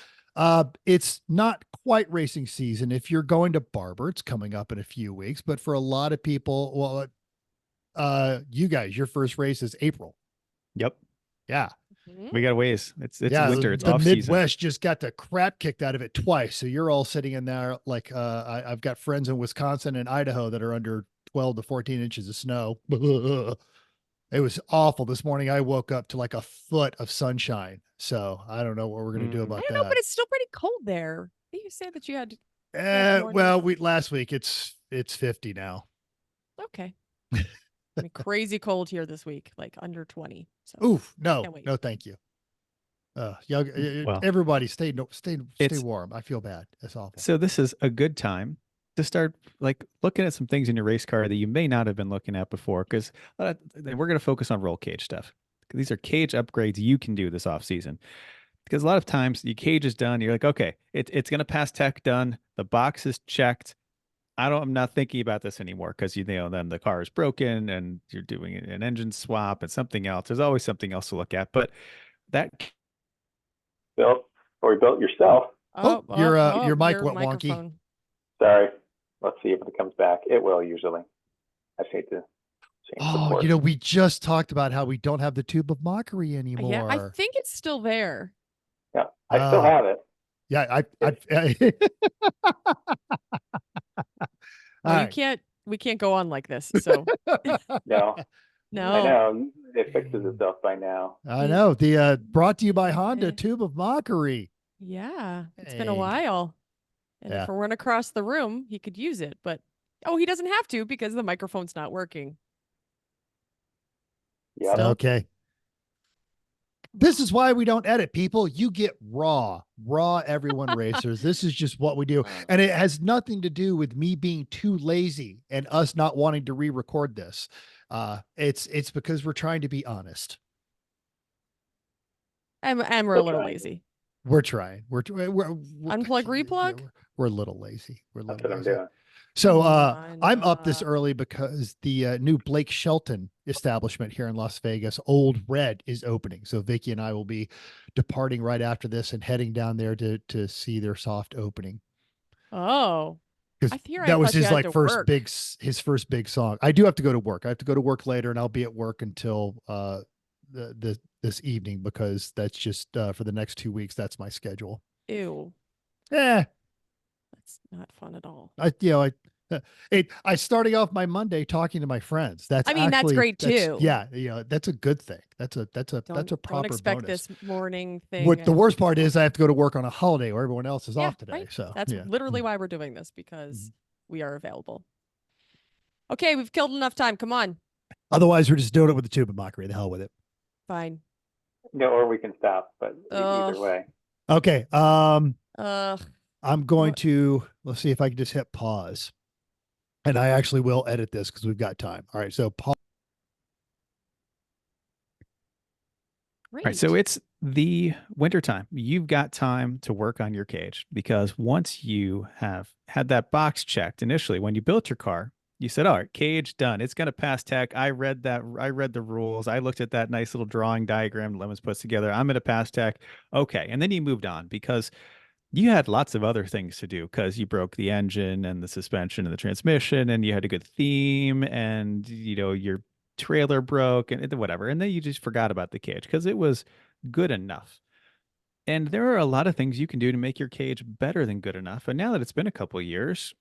It's not quite racing season. If you're going to Barber, it's coming up in a few weeks, but for a lot of people, well, you guys, your first race is April. Yep. Yeah. We got a ways. It's winter. It's the off Midwest season. just got the crap kicked out of it twice. So you're all sitting in there like I've got friends in Wisconsin and Idaho that are under 12 to 14 inches of snow. It was awful. This morning I woke up to like a foot of sunshine. So I don't know what we're gonna do about that. I don't know, but it's still pretty cold there. You said that you had well, last week it's 50 now. Okay. I mean, crazy cold here this week, like under 20. So oof, no, thank you. Everybody stay warm. I feel bad. That's awful. So this is a good time to start like looking at some things in your race car that you may not have been looking at before, because we're going to focus on roll cage stuff. These are cage upgrades you can do this off season. Because a lot of times the cage is done, you're like, okay, it's going to pass tech done. The box is checked. I'm not thinking about this anymore because then the car is broken and you're doing an engine swap and something else. There's always something else to look at, but that built or you built yourself. Your mic went wonky. Sorry. Let's see if it comes back. It will usually. I just hate to change the port. We just talked about how we don't have the tube of mockery anymore. Yeah, I think it's still there. Yeah, I still have it. Yeah, well, we can't go on like this. So no, No. I know. It fixes itself by now. I know. The brought to you by Honda Yeah. tube of mockery. Yeah, it's been a Hey. while. And Yeah. if it weren't across the room, he could use it. But he doesn't have to because the microphone's not working. Yep. Still. Okay. This is why we don't edit, people. You get raw everyone racers. This is just what we do. And it has nothing to do with me being too lazy and us not wanting to re-record this. It's because we're trying to be honest. And we're a little lazy. We're trying. We're Unplug, replug? We're a little lazy. That's what I'm doing. So Come I'm up on. this early because the new Blake Shelton establishment here in Las Vegas, Old Red, is opening. So Vicky and I will be departing right after this and heading down there to see their soft opening. Oh, Because I that was thought you his had like to first work. his first big song. I do have to go to work. I have to go to work later, and I'll be at work until this evening because that's just for the next 2 weeks. That's my schedule. Ew, Yeah. that's not fun at all. I starting off my Monday talking to my friends. That's that's great too. Yeah, that's a good thing. That's a proper Don't expect bonus. this morning thing. What the worst part is, I have to go to work on a holiday where everyone else is off today. Right. So that's yeah. literally why we're doing this, because we are available. Okay, we've killed enough time. Come on. Otherwise, we're just doing it with the tube of mockery. The hell with it. Fine. No, or we can stop, but either way. Okay. I'm going What? to let's see if I can just hit pause. And I actually will edit this because we've got time. All right. So pause. Great. All right, so it's the wintertime. You've got time to work on your cage because once you have had that box checked initially, when you built your car, you said, all right, cage done. It's going to pass tech. I read that. I read the rules. I looked at that nice little drawing diagram Lemons puts together. I'm going to pass tech. Okay. And then you moved on because you had lots of other things to do because you broke the engine and the suspension and the transmission and you had a good theme and, your trailer broke and whatever. And then you just forgot about the cage because it was good enough. And there are a lot of things you can do to make your cage better than good enough. And now that it's been a couple of years,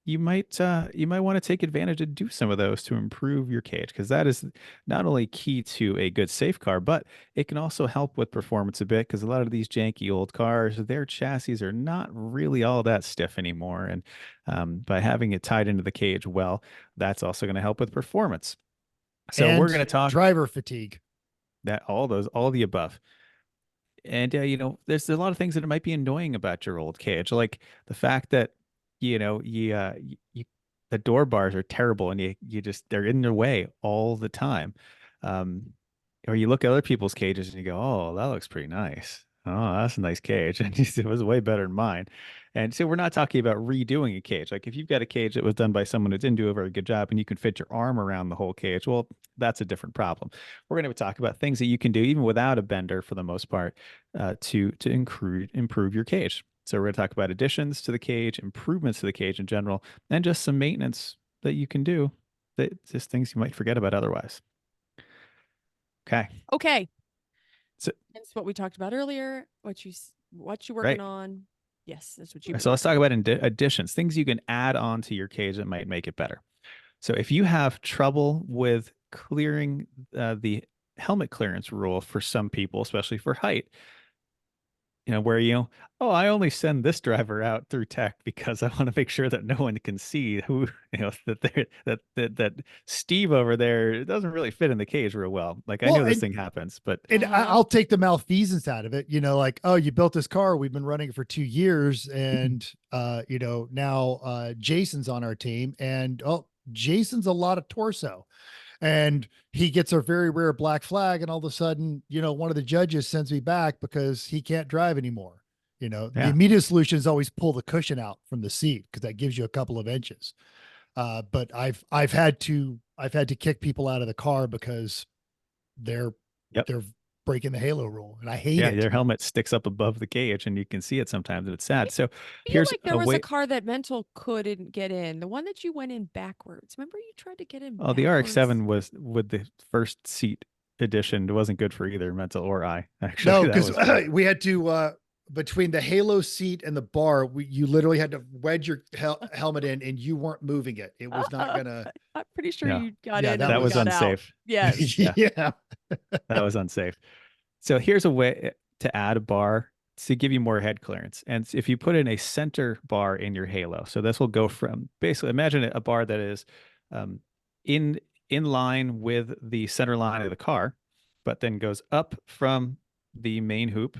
you might want to take advantage and do some of those to improve your cage because that is not only key to a good safe car, but it can also help with performance a bit because a lot of these janky old cars, their chassis are not really all that stiff anymore. And by having it tied into the cage well, that's also going to help with performance. So and we're going to talk driver fatigue. that all the above. And there's a lot of things that might be annoying about your old cage, like the fact that the door bars are terrible and they're in their way all the time. Or you look at other people's cages and you go, oh, that looks pretty nice. Oh, that's a nice cage. And it was way better than mine. And so we're not talking about redoing a cage. Like if you've got a cage that was done by someone who didn't do a very good job and you can fit your arm around the whole cage, well, that's a different problem. We're going to talk about things that you can do even without a bender for the most part to improve your cage. So we're going to talk about additions to the cage, improvements to the cage in general, and just some maintenance that you can do that just things you might forget about otherwise. Okay. So That's what we talked about earlier. What you working Right. on? Yes, that's what you. So let's talk about additions, things you can add on to your cage that might make it better. So if you have trouble with clearing the helmet clearance rule for some people, especially for height, where I only send this driver out through tech because I want to make sure that no one can see who, that Steve over there doesn't really fit in the cage real well. Like I know this thing happens, but And I'll take the malfeasance out of it, like, oh, you built this car. We've been running it for 2 years. And, now Jason's on our team and, Jason's a lot of torso. And he gets a very rare black flag. And all of a sudden, one of the judges sends me back because he can't drive anymore. The immediate solution is always pull the cushion out from the seat because that gives you a couple of inches. But I've had to kick people out of the car because they're breaking the halo rule. And I hate it. Their helmet sticks up above the cage and you can see it sometimes and it's sad. So I feel here's like there a was way. a car that Mental couldn't get in. The one that you went in backwards. Remember you tried to get in Oh, backwards? the RX-7 was with the first seat edition. It wasn't good for either Mental or I. Actually, No, because we had to between the halo seat and the bar, you literally had to wedge your helmet in, and you weren't moving it. It was not gonna. I'm pretty sure Yeah. you got Yeah, in that and That we was got out. unsafe. Yes. Yeah. Yeah. That was unsafe. So here's a way to add a bar to give you more head clearance. And if you put in a center bar in your halo, so this will go from basically imagine a bar that is um, in in line with the center line of the car, but then goes up from the main hoop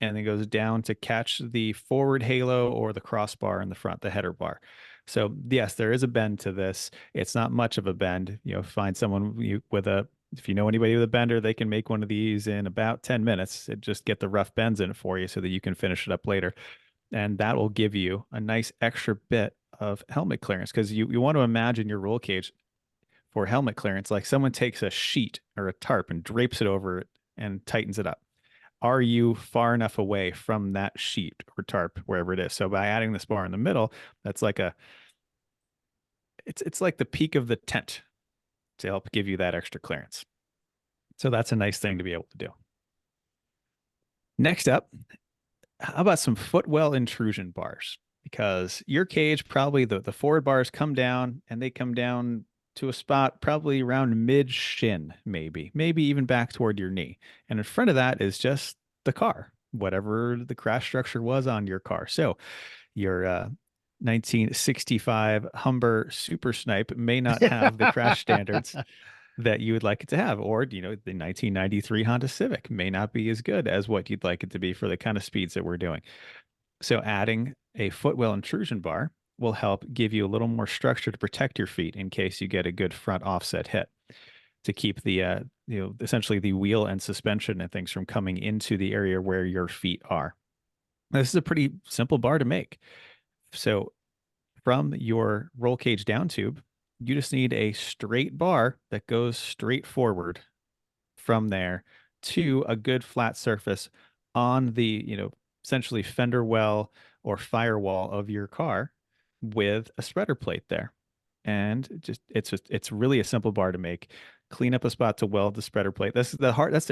and then goes down to catch the forward halo or the crossbar in the front, the header bar. So yes, there is a bend to this. It's not much of a bend. Find someone with a if you know anybody with a bender, they can make one of these in about 10 minutes. Just get the rough bends in it for you so that you can finish it up later. And that will give you a nice extra bit of helmet clearance because you want to imagine your roll cage for helmet clearance like someone takes a sheet or a tarp and drapes it over it and tightens it up. Are you far enough away from that sheet or tarp, wherever it is? So by adding this bar in the middle, that's like it's like the peak of the tent to help give you that extra clearance. So that's a nice thing to be able to do. Next up, how about some footwell intrusion bars? Because your cage, probably the forward bars come down and they come down to a spot probably around mid shin, maybe even back toward your knee. And in front of that is just the car, whatever the crash structure was on your car. So your 1965 Humber Super Snipe may not have the crash standards that you would like it to have, or the 1993 Honda Civic may not be as good as what you'd like it to be for the kind of speeds that we're doing. So adding a footwell intrusion bar will help give you a little more structure to protect your feet in case you get a good front offset hit to keep the essentially the wheel and suspension and things from coming into the area where your feet are. This is a pretty simple bar to make. So from your roll cage down tube, you just need a straight bar that goes straight forward from there to a good flat surface on the, essentially fender well or firewall of your car with a spreader plate there. And it's really a simple bar to make. Clean up a spot to weld the spreader plate. That's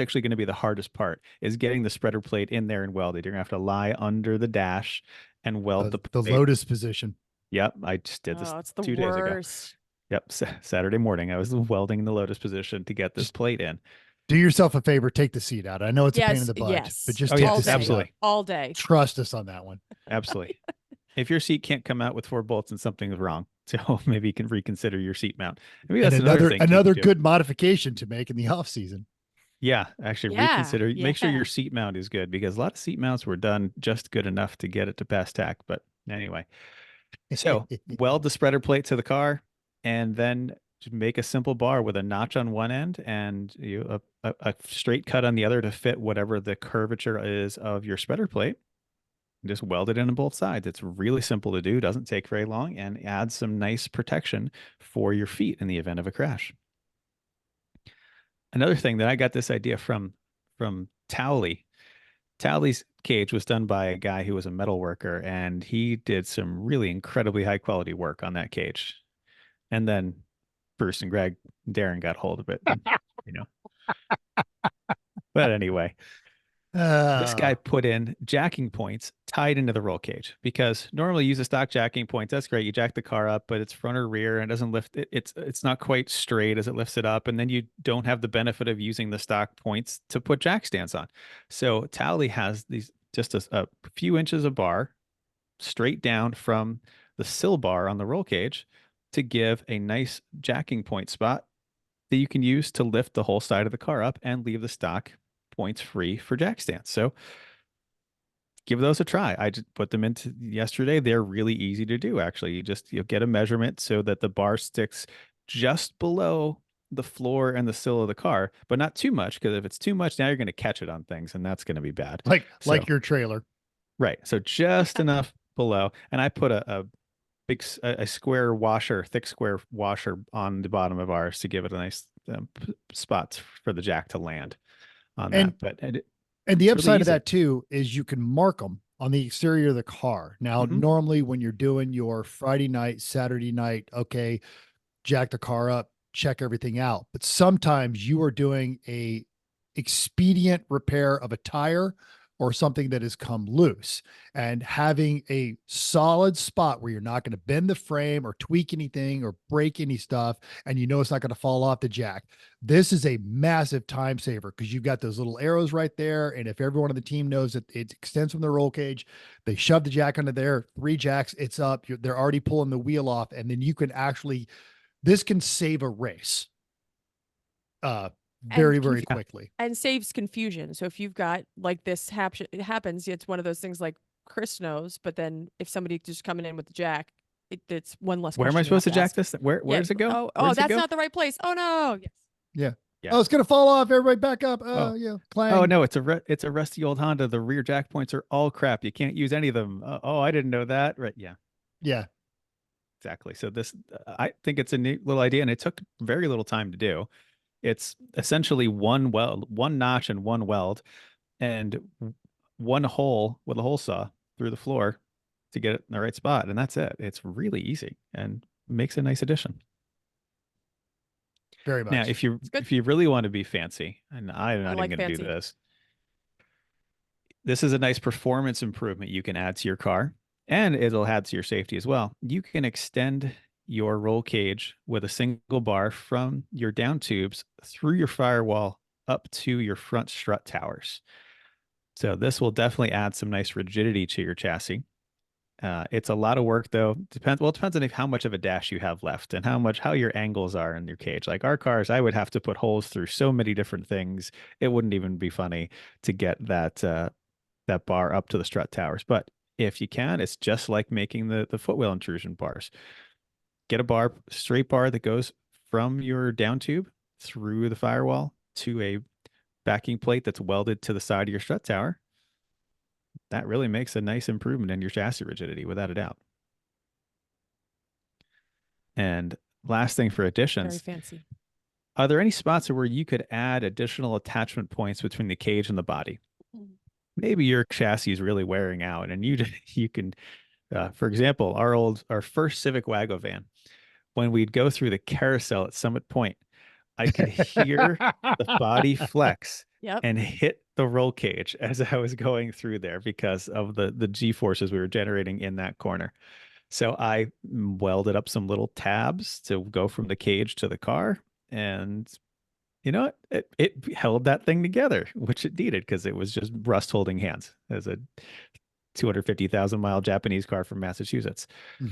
actually going to be the hardest part is getting the spreader plate in there and welded. You're gonna have to lie under the dash and weld the plate. Lotus position. Yep, I just did this It's the 2 days ago. worst. Yep, Saturday morning I was welding in the lotus position to get this plate in. Do yourself a favor, take the seat out. I know it's a pain in Yes, the butt, yes. but just Oh, take yes, the seat absolutely. out. All day. Trust us on that one. Absolutely. If your seat can't come out with 4 bolts and something's wrong, so maybe you can reconsider your seat mount. Maybe that's And another thing you another could do. good modification to make in the off season. Yeah, actually Yeah, reconsider. Make sure yeah. your seat mount is good because a lot of seat mounts were done just good enough to get it to pass tack. But anyway, so weld the spreader plate to the car and then just make a simple bar with a notch on one end and a straight cut on the other to fit whatever the curvature is of your spreader plate. Just weld it in on both sides. It's really simple to do, doesn't take very long, and adds some nice protection for your feet in the event of a crash. Another thing that I got this idea from Towley. Towley's cage was done by a guy who was a metal worker, and he did some really incredibly high quality work on that cage. And then Bruce and Greg, Darren got hold of it, But anyway, this guy put in jacking points tied into the roll cage because normally you use a stock jacking points. That's great. You jack the car up, but it's front or rear and it doesn't lift it. It's not quite straight as it lifts it up. And then you don't have the benefit of using the stock points to put jack stands on. So Towley has these just a few inches of bar straight down from the sill bar on the roll cage to give a nice jacking point spot that you can use to lift the whole side of the car up and leave the stock points free for jack stands. So give those a try. I just put them into yesterday. They're really easy to do. Actually, you get a measurement so that the bar sticks just below the floor and the sill of the car, but not too much. Because if it's too much, now you're going to catch it on things and that's going to be bad. Like your trailer. Right. So just enough below. And I put a square washer, thick square washer on the bottom of ours to give it a nice spot for the jack to land on that. But and the upside of that too is you can mark them on the exterior of the car. Now, normally when you're doing your Friday night, Saturday night, okay, jack the car up, check everything out. But sometimes you are doing a expedient repair of a tire or something that has come loose, and having a solid spot where you're not going to bend the frame or tweak anything or break any stuff, and you know it's not going to fall off the jack. This is a massive time saver because you've got those little arrows right there. And if everyone on the team knows that it extends from the roll cage, they shove the jack under there, 3 jacks, it's up. They're already pulling the wheel off, and then you can actually, this can save a race very, very quickly. And saves confusion. So if you've got like this it happens, it's one of those things like Chris knows, but then if somebody just coming in with the jack, it's one less. Where am I supposed to jack this? Where does it go? Oh, that's not the right place. Oh no. Yes. Yeah. Yeah. Oh, it's gonna fall off. Everybody back up. Yeah. Clang. Oh no, it's a rusty old Honda. The rear jack points are all crap. You can't use any of them. Oh, I didn't know that. Right? Yeah. Yeah. Exactly. So this, I think it's a neat little idea, and it took very little time to do. It's essentially one notch and one weld, and one hole with a hole saw through the floor to get it in the right spot, and that's it. It's really easy and makes a nice addition. Very much. Now, if you really want to be fancy, and I'm not like even going to do fancy. this is a nice performance improvement you can add to your car, and it'll add to your safety as well. You can extend your roll cage with a single bar from your down tubes through your firewall up to your front strut towers. So this will definitely add some nice rigidity to your chassis. It's a lot of work though. Depends on how much of a dash you have left and how your angles are in your cage. Like our cars, I would have to put holes through so many different things. It wouldn't even be funny to get that bar up to the strut towers. But if you can, it's just like making the footwheel intrusion bars. Get a straight bar that goes from your down tube through the firewall to a backing plate that's welded to the side of your strut tower. That really makes a nice improvement in your chassis rigidity, without a doubt. And last thing for additions, Very fancy. are there any spots where you could add additional attachment points between the cage and the body? Maybe your chassis is really wearing out, and you can, for example, our first Civic Wago van, when we'd go through the carousel at Summit Point, I could hear the body flex and hit the roll cage as I was going through there because of the G forces we were generating in that corner. So I welded up some little tabs to go from the cage to the car, and you know what? It held that thing together, which it needed because it was just rust holding hands as a 250,000-mile Japanese car from Massachusetts.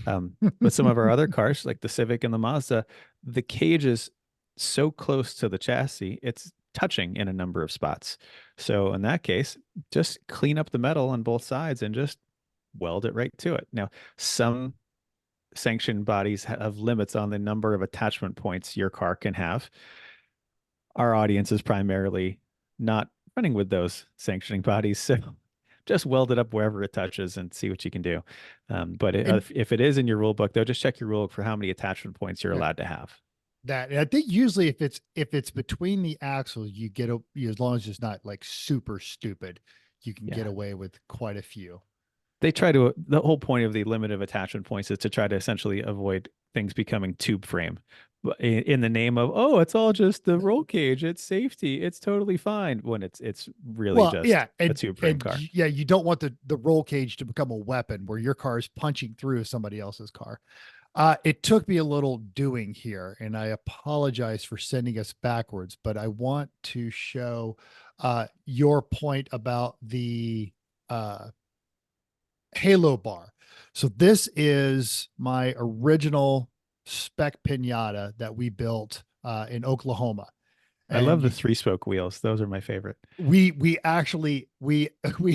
But some of our other cars, like the Civic and the Mazda, the cage is so close to the chassis, it's touching in a number of spots. So in that case, just clean up the metal on both sides and just weld it right to it. Now, some sanctioned bodies have limits on the number of attachment points your car can have. Our audience is primarily not running with those sanctioning bodies, so just weld it up wherever it touches and see what you can do. But if it is in your rule book, though, just check your rule book for how many attachment points you're allowed to have. That, and I think usually if it's between the axles, you get as long as it's not like super stupid, you can get away with quite a few. The whole point of the limit of attachment points is to try to essentially avoid things becoming tube frame in the name of, oh, it's all just the roll cage, it's safety, it's totally fine, when it's really a tube frame car. Yeah, you don't want the roll cage to become a weapon where your car is punching through somebody else's car. It took me a little doing here, and I apologize for sending us backwards, but I want to show your point about the halo bar. So this is my original spec Pinata that we built in Oklahoma. I love the 3-spoke wheels. Those are my favorite. We actually we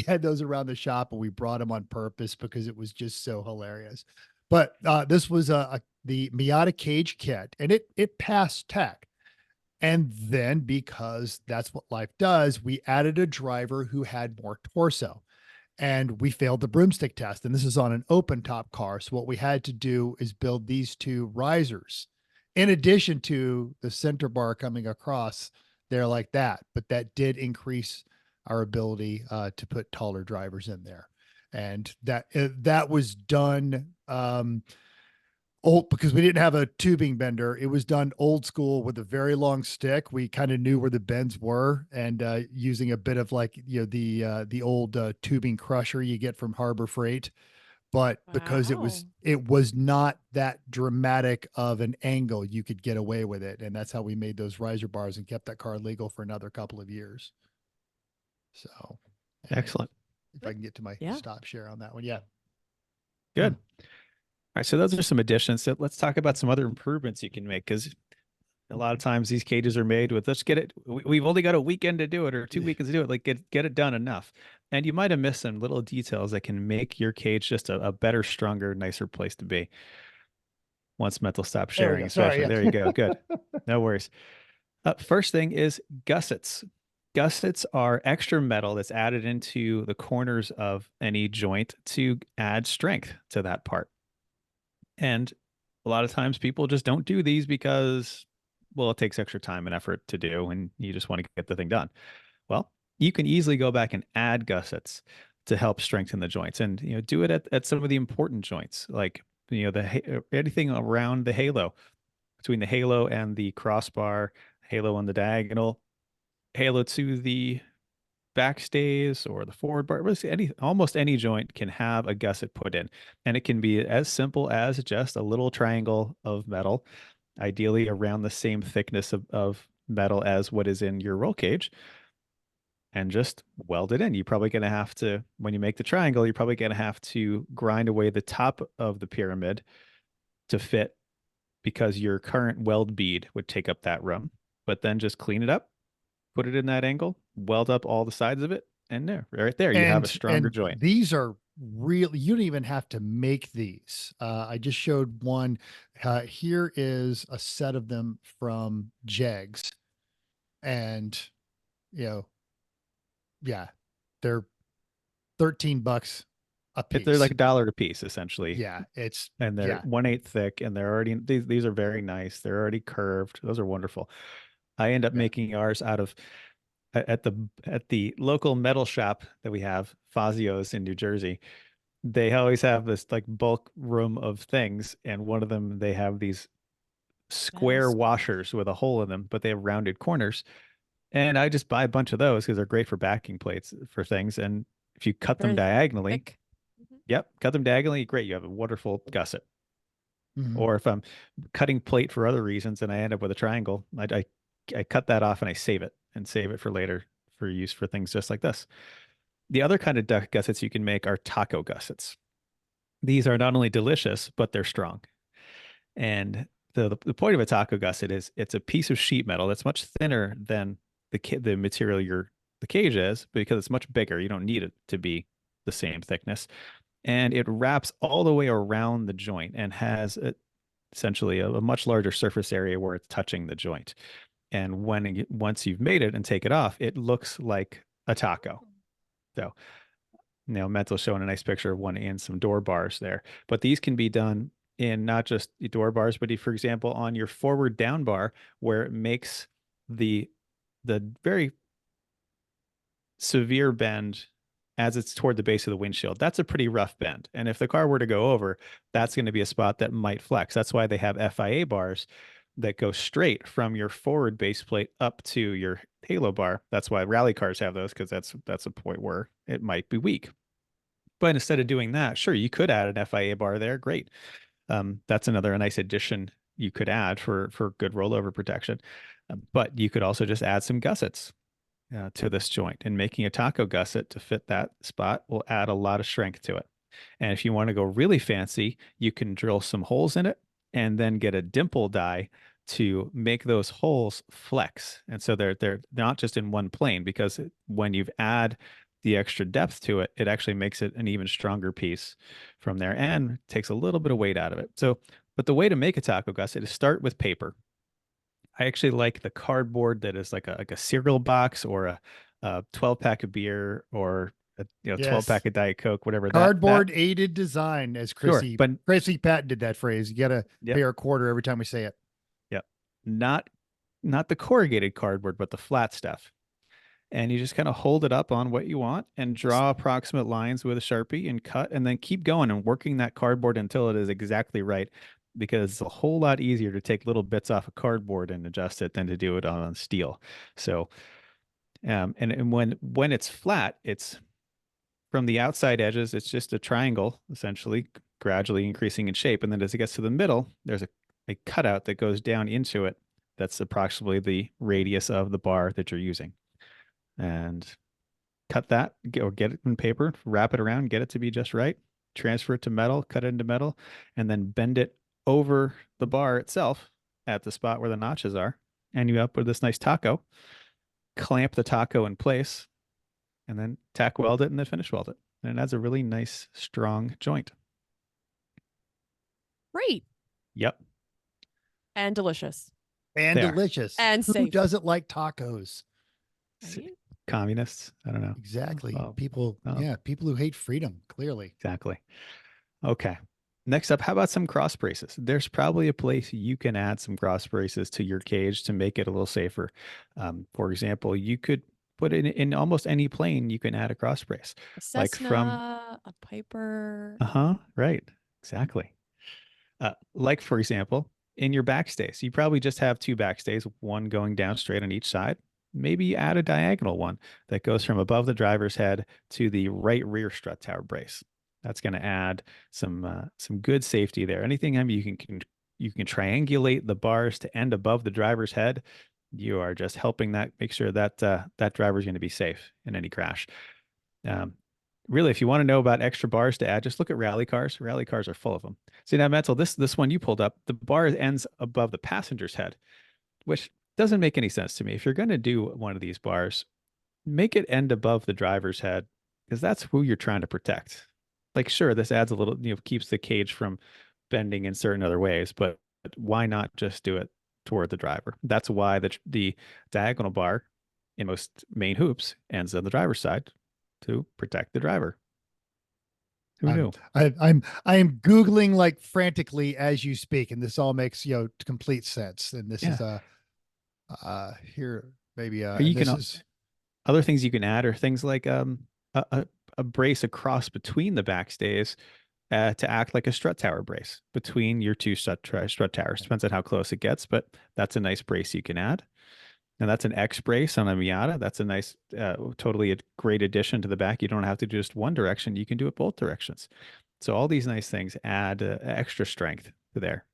had those around the shop, and we brought them on purpose because it was just so hilarious. But this was the Miata cage kit, and it passed tech. And then, because that's what life does, we added a driver who had more torso, and we failed the broomstick test. And this is on an open top car. So what we had to do is build these 2 risers in addition to the center bar coming across there like that. But that did increase our ability to put taller drivers in there. And that was done old because we didn't have a tubing bender. It was done old school with a very long stick. We kind of knew where the bends were, and using a bit of like the old tubing crusher you get from Harbor Freight. But because Wow. it was not that dramatic of an angle, you could get away with it, and that's how we made those riser bars and kept that car legal for another couple of years. So, Excellent. if I can get to my Yeah. stop share on that one, yeah. Good. All right. So those are some additions. So let's talk about some other improvements you can make, because a lot of times these cages are made with, let's get it. We've only got a weekend to do it, or 2 weekends to do it. Like get it done enough. And you might have missed some little details that can make your cage just a better, stronger, nicer place to be. Once mental stop There we sharing, go. Sorry, especially. yeah. There you go. Good. No worries. First thing is gussets. Gussets are extra metal that's added into the corners of any joint to add strength to that part. And a lot of times people just don't do these because, well, it takes extra time and effort to do, and you just want to get the thing done. Well, you can easily go back and add gussets to help strengthen the joints, and do it at some of the important joints, like anything around the halo, between the halo and the crossbar, halo on the diagonal, halo to the backstays or the forward bar. Almost any joint can have a gusset put in, and it can be as simple as just a little triangle of metal, ideally around the same thickness of metal as what is in your roll cage, and just weld it in. You're probably going to have to, when you make the triangle, you're probably going to have to grind away the top of the pyramid to fit, because your current weld bead would take up that room. But then just clean it up, put it in that angle, weld up all the sides of it, and there, right there, you have a stronger joint. These are really, you don't even have to make these. I just showed one. Here is a set of them from Jegs, and yeah, they're $13 a piece. They're like $1 a piece, essentially. Yeah, and they're 1/8 thick, and they're already, these are very nice. They're already curved. Those are wonderful. I end up making ours out of, at the local metal shop that we have, Fazio's in New Jersey. They always have this like bulk room of things, and one of them, they have these square washers with a hole in them, but they have rounded corners. And I just buy a bunch of those because they're great for backing plates for things. And if you cut them diagonally, cut them diagonally, great. You have a wonderful gusset. Mhm. Or if I'm cutting plate for other reasons and I end up with a triangle, I cut that off and I save it for later for use for things just like this. The other kind of gussets you can make are taco gussets. These are not only delicious, but they're strong. And the point of a taco gusset is it's a piece of sheet metal that's much thinner than the material the cage is, because it's much bigger. You don't need it to be the same thickness. And it wraps all the way around the joint and has essentially a much larger surface area where it's touching the joint. And once you've made it and take it off, it looks like a taco. So now Mental's showing a nice picture of one and some door bars there. But these can be done in not just the door bars, but for example, on your forward down bar, where it makes the very severe bend as it's toward the base of the windshield. That's a pretty rough bend. And if the car were to go over, that's going to be a spot that might flex. That's why they have FIA bars that go straight from your forward base plate up to your halo bar. That's why rally cars have those, because that's a point where it might be weak. But instead of doing that, sure, you could add an FIA bar there. Great. That's another nice addition you could add for good rollover protection. But you could also just add some gussets to this joint, and making a taco gusset to fit that spot will add a lot of strength to it. And if you want to go really fancy, you can drill some holes in it and then get a dimple die to make those holes flex. And so they're not just in one plane, because when you've add the extra depth to it, it actually makes it an even stronger piece from there and takes a little bit of weight out of it. So, but the way to make a taco gusset is start with paper. I actually like the cardboard that is like a cereal box, or a 12-pack of beer, or a 12-pack of Diet Coke, whatever. Cardboard aided design, as Chrissy, sure, but Chrissy patented that phrase. You got to pay her a quarter every time we say it. Yep. Not the corrugated cardboard, but the flat stuff. And you just kind of hold it up on what you want and draw approximate lines with a Sharpie and cut, and then keep going and working that cardboard until it is exactly right. because it's a whole lot easier to take little bits off a cardboard and adjust it than to do it on steel. So, and when it's flat, it's from the outside edges, it's just a triangle, essentially, gradually increasing in shape. And then as it gets to the middle, there's a cutout that goes down into it. That's approximately the radius of the bar that you're using. And cut that, or get it in paper, wrap it around, get it to be just right, transfer it to metal, cut it into metal, and then bend it over the bar itself at the spot where the notches are. And you up with this nice taco, clamp the taco in place, and then tack weld it and then finish weld it. And it adds a really nice, strong joint. Great. Yep. And delicious. And They are. delicious. And Who safe. doesn't like tacos? Right? Communists? I don't know. Exactly. Well, People, well. yeah, people who hate freedom, clearly. Exactly. Okay. Next up, how about some cross braces? There's probably a place you can add some cross braces to your cage to make it a little safer. For example, you could put it in almost any plane, you can add a cross brace. A Like Cessna, from, a Piper. right. Exactly. Like for example, in your backstays, you probably just have two backstays, one going down straight on each side. Maybe you add a diagonal one that goes from above the driver's head to the right rear strut tower brace. That's going to add some good safety there. Anything you can triangulate the bars to end above the driver's head. You are just helping that make sure that that driver is going to be safe in any crash. Really, if you want to know about extra bars to add, just look at rally cars. Rally cars are full of them. See now, Mental, this one you pulled up, the bar ends above the passenger's head, which doesn't make any sense to me. If you're going to do one of these bars, make it end above the driver's head, because that's who you're trying to protect. Like, sure, this adds a little, keeps the cage from bending in certain other ways, but why not just do it toward the driver? That's why the diagonal bar in most main hoops ends on the driver's side, to protect the driver. Who knew? I am Googling like frantically as you speak, and this all makes, complete sense. And this is here, maybe, You this can is other things you can add are things like a brace across between the backstays to act like a strut tower brace between your two strut towers. Depends on how close it gets, but that's a nice brace you can add. And that's an X brace on a Miata. That's a nice, totally a great addition to the back. You don't have to do just one direction. You can do it both directions. So all these nice things add extra strength to there.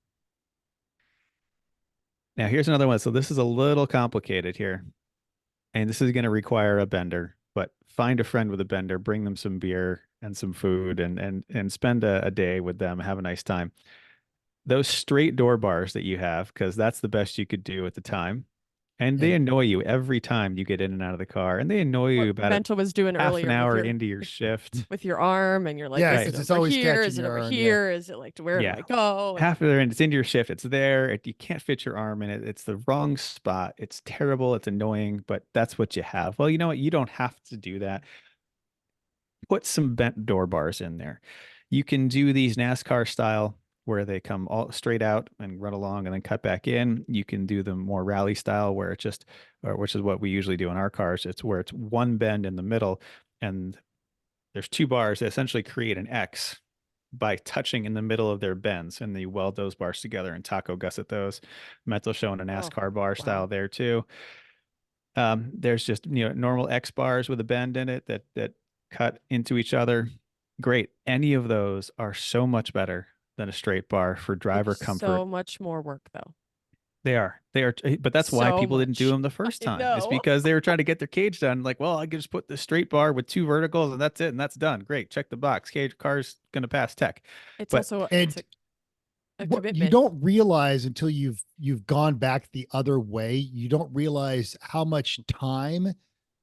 Now here's another one. So this is a little complicated here. And this is going to require a bender, but find a friend with a bender, bring them some beer and some food and spend a day with them, have a nice time. Those straight door bars that you have, because that's the best you could do at the time. And they annoy you every time you get in and out of the car, and they annoy you about Mental was doing half earlier an hour with your, into your shift. with your arm, and you're like, Yeah, is 'cause it it's over always here? catching Is it your over arm, yeah. here? Is it like, where do I go? Half of it's into your shift. It's there. You can't fit your arm in it. It's the wrong spot. It's terrible. It's annoying, but that's what you have. Well, you know what? You don't have to do that. Put some bent door bars in there. You can do these NASCAR style where they come all straight out and run along and then cut back in. You can do them more rally style where it's just, or which is what we usually do in our cars. It's where it's one bend in the middle and there's two bars that essentially create an X by touching in the middle of their bends, and you weld those bars together and taco gusset those. Metal showing a NASCAR bar style there too. There's just normal X bars with a bend in it that cut into each other. Great. Any of those are so much better than a straight bar for driver comfort. So much more work though. They are, but that's why So people didn't do much. them the first I time. It's know. because they were trying to get their cage done. Like, well, I can just put the straight bar with two verticals and that's it. And that's done. Great. Check the box. Cage car's going to pass tech. It's But- also And a what commitment. you don't realize until you've gone back the other way, you don't realize how much time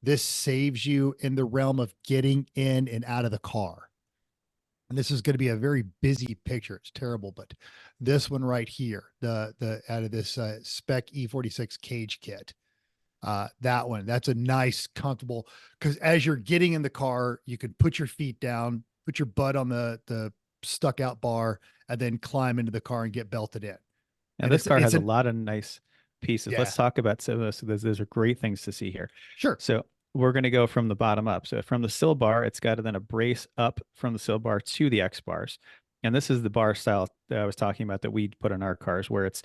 this saves you in the realm of getting in and out of the car. And this is going to be a very busy picture. It's terrible, but this one right here, the out of this spec E46 cage kit, that's a nice, comfortable, because as you're getting in the car, you can put your feet down, put your butt on the stuck out bar, and then climb into the car and get belted in. Now, And this car has a an- lot of nice pieces. Yeah. Let's talk about some of those. So those are great things to see here. Sure. So we're going to go from the bottom up. So from the sill bar, it's got then a brace up from the sill bar to the X bars. And this is the bar style that I was talking about that we put on our cars, where it's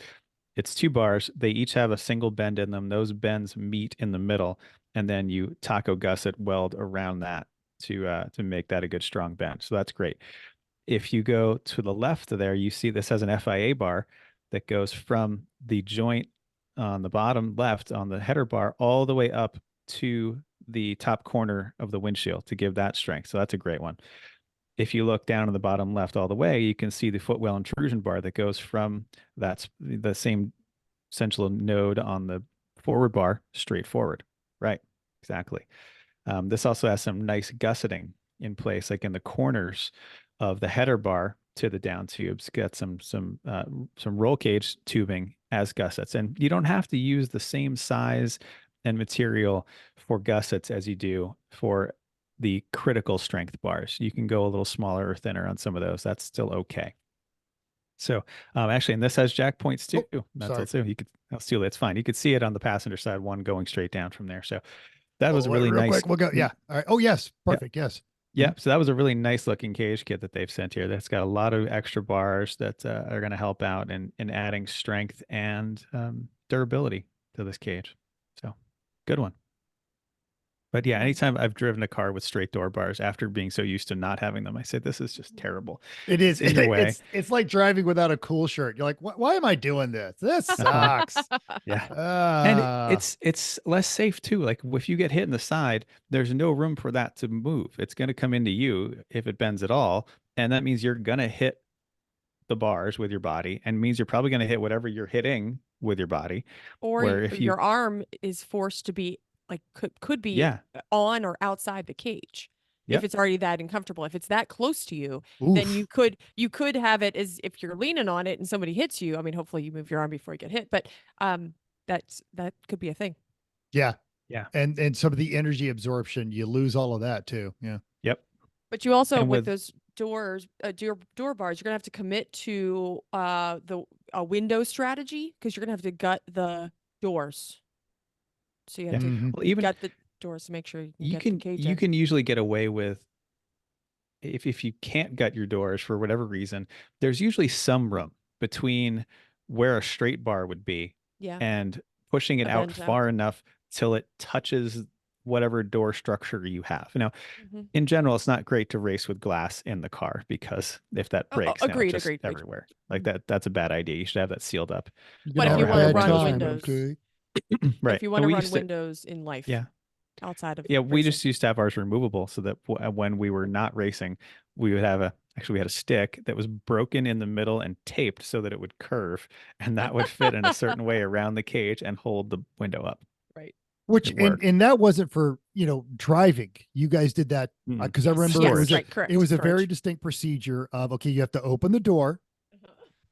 two bars. They each have a single bend in them. Those bends meet in the middle, and then you taco gusset weld around that to make that a good strong bend. So that's great. If you go to the left of there, you see this has an FIA bar that goes from the joint on the bottom left on the header bar all the way up to the top corner of the windshield to give that strength. So that's a great one. If you look down on the bottom left all the way, you can see the footwell intrusion bar that goes from that's the same central node on the forward bar straight forward. Right. Exactly. This also has some nice gusseting in place, like in the corners of the header bar to the down tubes. Got some roll cage tubing as gussets, and you don't have to use the same size and material for gussets as you do for the critical strength bars. You can go a little smaller or thinner on some of those. That's still okay. So actually, and this has jack points too. That's sorry. also you could. I'll steal it. It's fine. You could see it on the passenger side one going straight down from there. So that was a really real nice. Quick, we'll go. Yeah. All right. Oh yes, perfect. Yes. Yeah, so that was a really nice looking cage kit that they've sent here. That's got a lot of extra bars that are going to help out in adding strength and durability to this cage. So good one. But yeah, anytime I've driven a car with straight door bars after being so used to not having them, I say this is just terrible. It is. It's in your way. It's like driving without a cool shirt. You're like, why am I doing this? This sucks. Yeah. And it's less safe too. Like if you get hit in the side, there's no room for that to move. It's going to come into you if it bends at all. And that means you're going to hit the bars with your body, and means you're probably going to hit whatever you're hitting with your body. Or where if your arm is forced to be like could be Yeah. on or outside the cage. Yep. If it's already that uncomfortable. If it's that close to you, Oof. then you could have it as if you're leaning on it and somebody hits you. I mean, hopefully you move your arm before you get hit, but that could be a thing. Yeah. Yeah. And some of the energy absorption, you lose all of that too. Yeah. Yep. But you also And with with- those doors, door bars, you're gonna have to commit to a window strategy because you're gonna have to gut the doors. So you have Yeah. to Mhm. Well, even gut the doors to make sure you get the cage you in. can usually get away with if you can't gut your doors for whatever reason, there's usually some room between where a straight bar would be Yeah. and pushing it A out bend out. far enough till it touches whatever door structure you have. Now, Mhm. in general, it's not great to race with glass in the car because if that breaks, now it's agreed, just agreed. everywhere. Like that's a bad idea. You should have that sealed up. But if you wanna run run windows- okay. Right. If you And want to we run used to- windows in life, Yeah. outside of Yeah, we racing. just used to have ours removable so that when we were not racing, we would have we had a stick that was broken in the middle and taped so that it would curve, and that would fit in a certain way around the cage and hold the window up. Right. Which It worked. and that wasn't for driving. You guys did that Mm. because I Yes, remember yes, it was right, correct, it was a very correct. distinct procedure of okay, you have to open the door,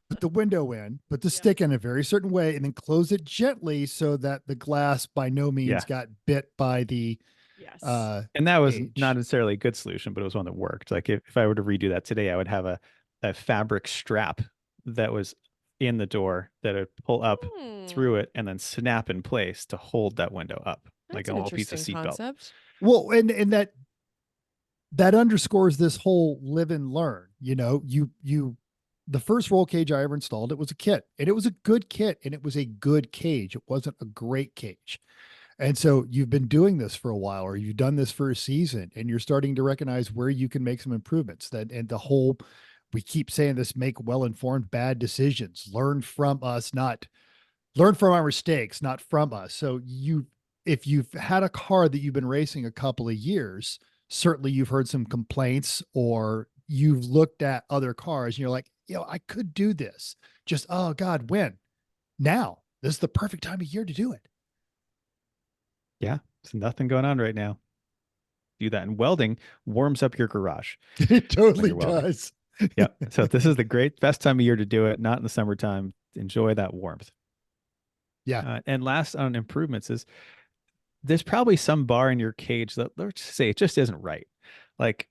put the window in, put the Yeah. stick in a very certain way, and then close it gently so that the glass by no means Yeah. got bit by the Yes. And that was cage. not necessarily a good solution, but it was one that worked. Like if I were to redo that today, I would have a fabric strap that was in the door that would pull up through it and then snap in place to hold that window up, like That's a an little piece of interesting seatbelt. concept. Well, and that underscores this whole live and learn. The first roll cage I ever installed, it was a kit, and it was a good kit, and it was a good cage. It wasn't a great cage. And so you've been doing this for a while, or you've done this for a season, and you're starting to recognize where you can make some improvements. We keep saying this: make well-informed bad decisions. Learn from our mistakes, not from us. So if you've had a car that you've been racing a couple of years, certainly you've heard some complaints, or you've looked at other cars and you're like, I could do this. Just, oh God, when? Now. This is the perfect time of year to do it. Yeah, there's nothing going on right now. Do that. And welding warms up your garage. It totally you're welding. does. Yeah. So this is the best time of year to do it, not in the summertime. Enjoy that warmth. Yeah. And last on improvements is there's probably some bar in your cage that, let's just say, it just isn't right. Like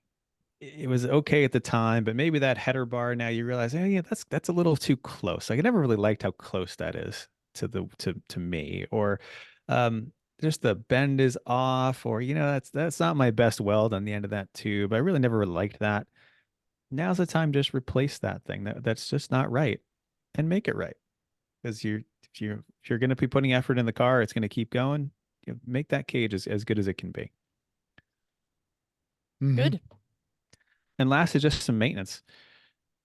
it was okay at the time, but maybe that header bar, now you realize, yeah, that's a little too close. Like I never really liked how close that is to me, or just the bend is off, or that's not my best weld on the end of that tube. I really never liked that. now's the time to just replace that thing that's just not right and make it right. Because if you're going to be putting effort in the car, it's going to keep going. Make that cage as good as it can be. Mhm. Good. And last is just some maintenance.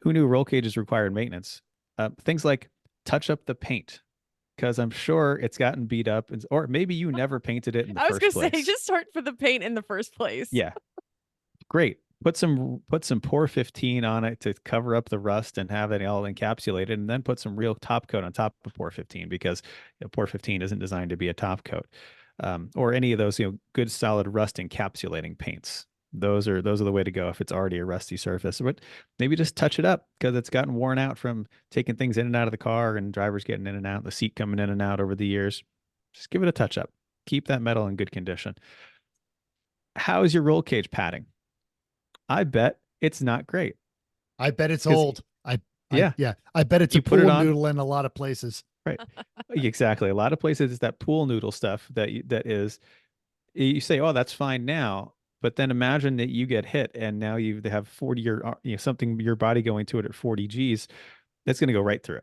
Who knew roll cages required maintenance? Things like touch up the paint, because I'm sure it's gotten beat up, or maybe you never painted it in the I was first gonna say, place. just start for the paint in the first place. Yeah, great. Put some Pour 15 on it to cover up the rust and have it all encapsulated, and then put some real top coat on top of Pour 15, because Pour 15 isn't designed to be a top coat, or any of those good solid rust encapsulating paints. Those are the way to go if it's already a rusty surface. But maybe just touch it up because it's gotten worn out from taking things in and out of the car and drivers getting in and out, the seat coming in and out over the years. Just give it a touch up. Keep that metal in good condition. How is your roll cage padding? I bet it's not great. I bet it's 'Cause- old. Yeah. I bet it's You a put it pool on- noodle in a lot of places. Right. Exactly. A lot of places it's that pool noodle stuff that is, you say, oh, that's fine now. But then imagine that you get hit and now they have 40 or something, your body going to it at 40 Gs. That's going to go right through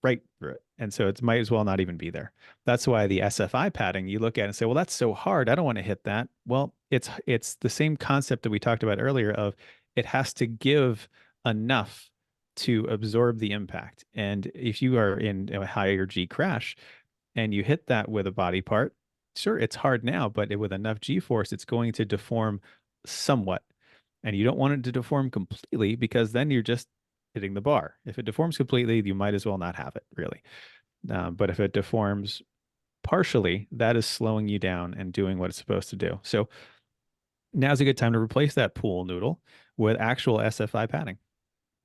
it. And so it might as well not even be there. That's why the SFI padding, you look at it and say, well, that's so hard. I don't want to hit that. Well, it's the same concept that we talked about earlier of it has to give enough to absorb the impact. And if you are in a higher G crash and you hit that with a body part, sure, it's hard now, but with enough G-force, it's going to deform somewhat. And you don't want it to deform completely because then you're just hitting the bar. If it deforms completely, you might as well not have it, really. But if it deforms partially, that is slowing you down and doing what it's supposed to do. So now's a good time to replace that pool noodle with actual SFI padding.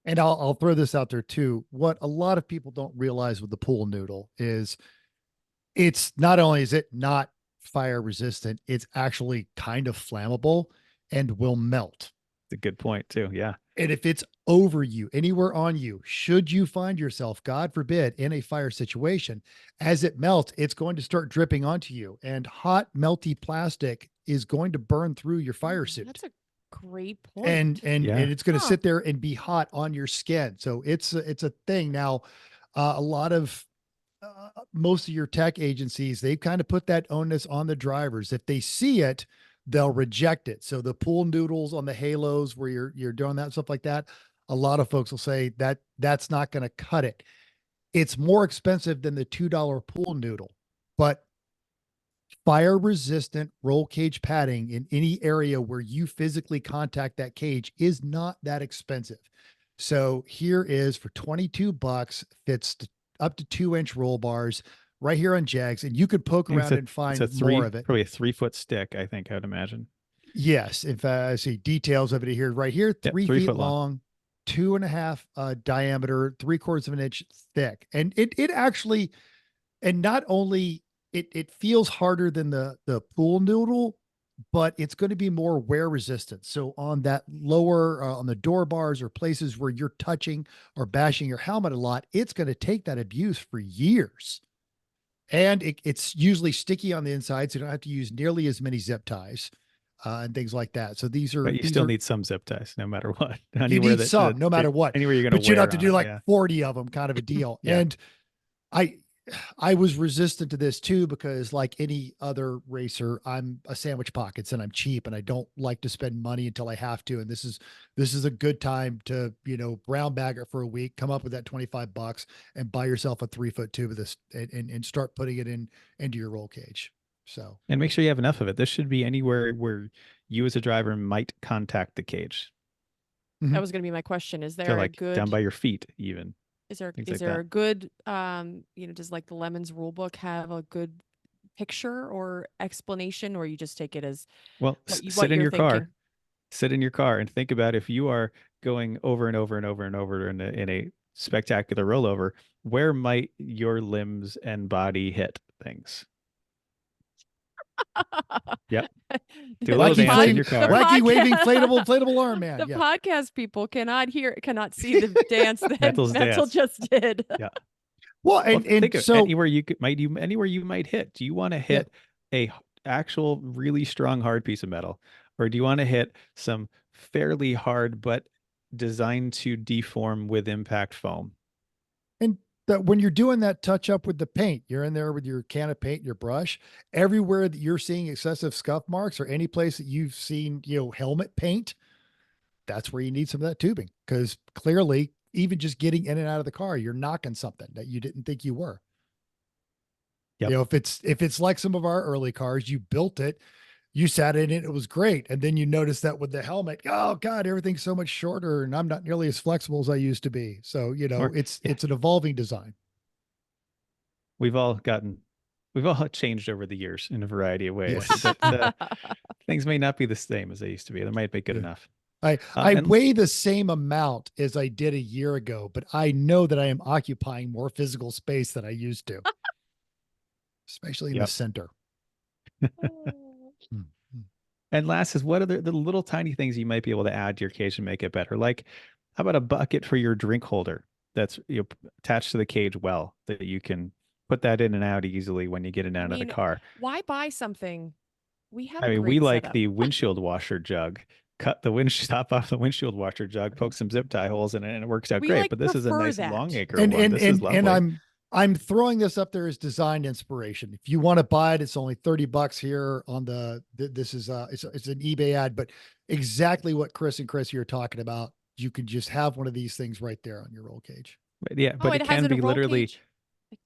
And I'll throw this out there too. What a lot of people don't realize with the pool noodle is it's not only is it not fire resistant, it's actually kind of flammable and will melt. It's a good point too. Yeah. And if it's over you, anywhere on you, should you find yourself, God forbid, in a fire situation, as it melts, it's going to start dripping onto you. And hot, melty plastic is going to burn through your fire suit. That's a great point. And Yeah. it's going to Huh. sit there and be hot on your skin. So it's a thing. Now, a lot of most of your tech agencies, they've kind of put that onus on the drivers. If they see it, they'll reject it. So the pool noodles on the halos where you're doing that stuff like that, a lot of folks will say that that's not going to cut it. It's more expensive than the $2 pool noodle, but fire resistant roll cage padding in any area where you physically contact that cage is not that expensive. So here is for $22, fits up to 2-inch roll bars right here on Jags, and you could poke around and find more of it. Probably a 3-foot stick, I think, I would imagine. Yes. In fact, I see details of it here, right here, Yeah, 3 3 feet foot long, 2.5 diameter, 3/4 of an inch thick. And it actually, and not only it feels harder than the pool noodle, but it's going to be more wear resistant. So on that lower, on the door bars or places where you're touching or bashing your helmet a lot, it's going to take that abuse for years. And it's usually sticky on the inside, so you don't have to use nearly as many zip ties and things like that. So these are, But you still need some zip ties no matter what. you need some, no matter what. Anywhere you're going to but you don't have to on do it, like yeah. 40 of them, kind of a deal. Yeah. And I was resistant to this too, because like any other racer, I'm a sandwich pockets and I'm cheap and I don't like to spend money until I have to. And this is a good time to, brown bag it for a week, come up with that $25 and buy yourself a 3-foot tube of this and start putting it into your roll cage. So, And make sure you have enough of it. This should be anywhere where you as a driver might contact the cage. That was going to be my question. Is So there a like good down by your feet even. Is there Things is like there that. a good does like the Lemons rule book have a good picture or explanation, or you just take it as Well, what sit in you're your car. thinking? Sit in your car and think about if you are going over and over and over and over in a spectacular rollover, where might your limbs and body hit things? Yep. Do a little Wacky dance in your car. wacky waving podcast- inflatable arm man. The Yeah. podcast people cannot see the dance that Mental's Mental dance. just did. Yeah. Well, Well, and think of so anywhere anywhere you might hit. Do you want to hit a actual really strong hard piece of metal, or do you want to hit some fairly hard but designed to deform with impact foam. And that when you're doing that touch up with the paint, you're in there with your can of paint, your brush, everywhere that you're seeing excessive scuff marks or any place that you've seen, helmet paint, that's where you need some of that tubing. Because clearly, even just getting in and out of the car, you're knocking something that you didn't think you were. Yep. If it's like some of our early cars, you built it, you sat in it, it was great. And then you notice that with the helmet, oh God, everything's so much shorter and I'm not nearly as flexible as I used to be. So, it's an evolving design. We've all changed over the years in a variety of ways. Yes. But, things may not be the same as they used to be. They might be good enough. I And- weigh the same amount as I did a year ago, but I know that I am occupying more physical space than I used to, especially in the Yep. center. And last is, what are the little tiny things you might be able to add to your cage and make it better? Like, how about a bucket for your drink holder that's attached to the cage well, that you can put that in and out easily when you get in and out of the car. Why buy something? We have. I a mean, great we like setup. the windshield washer jug. Cut the top off the windshield washer jug, poke some zip tie holes in it, and it works out We, great. like, But this is a prefer nice that. long acre And one. and This is and, lovely. and I'm throwing this up there as design inspiration. If you want to buy it, it's only $30 here on this is it's an eBay ad, but exactly what Chris and Chrissy are talking about. You could just have one of these things right there on your roll cage. But yeah, but it it has can a be roll literally cage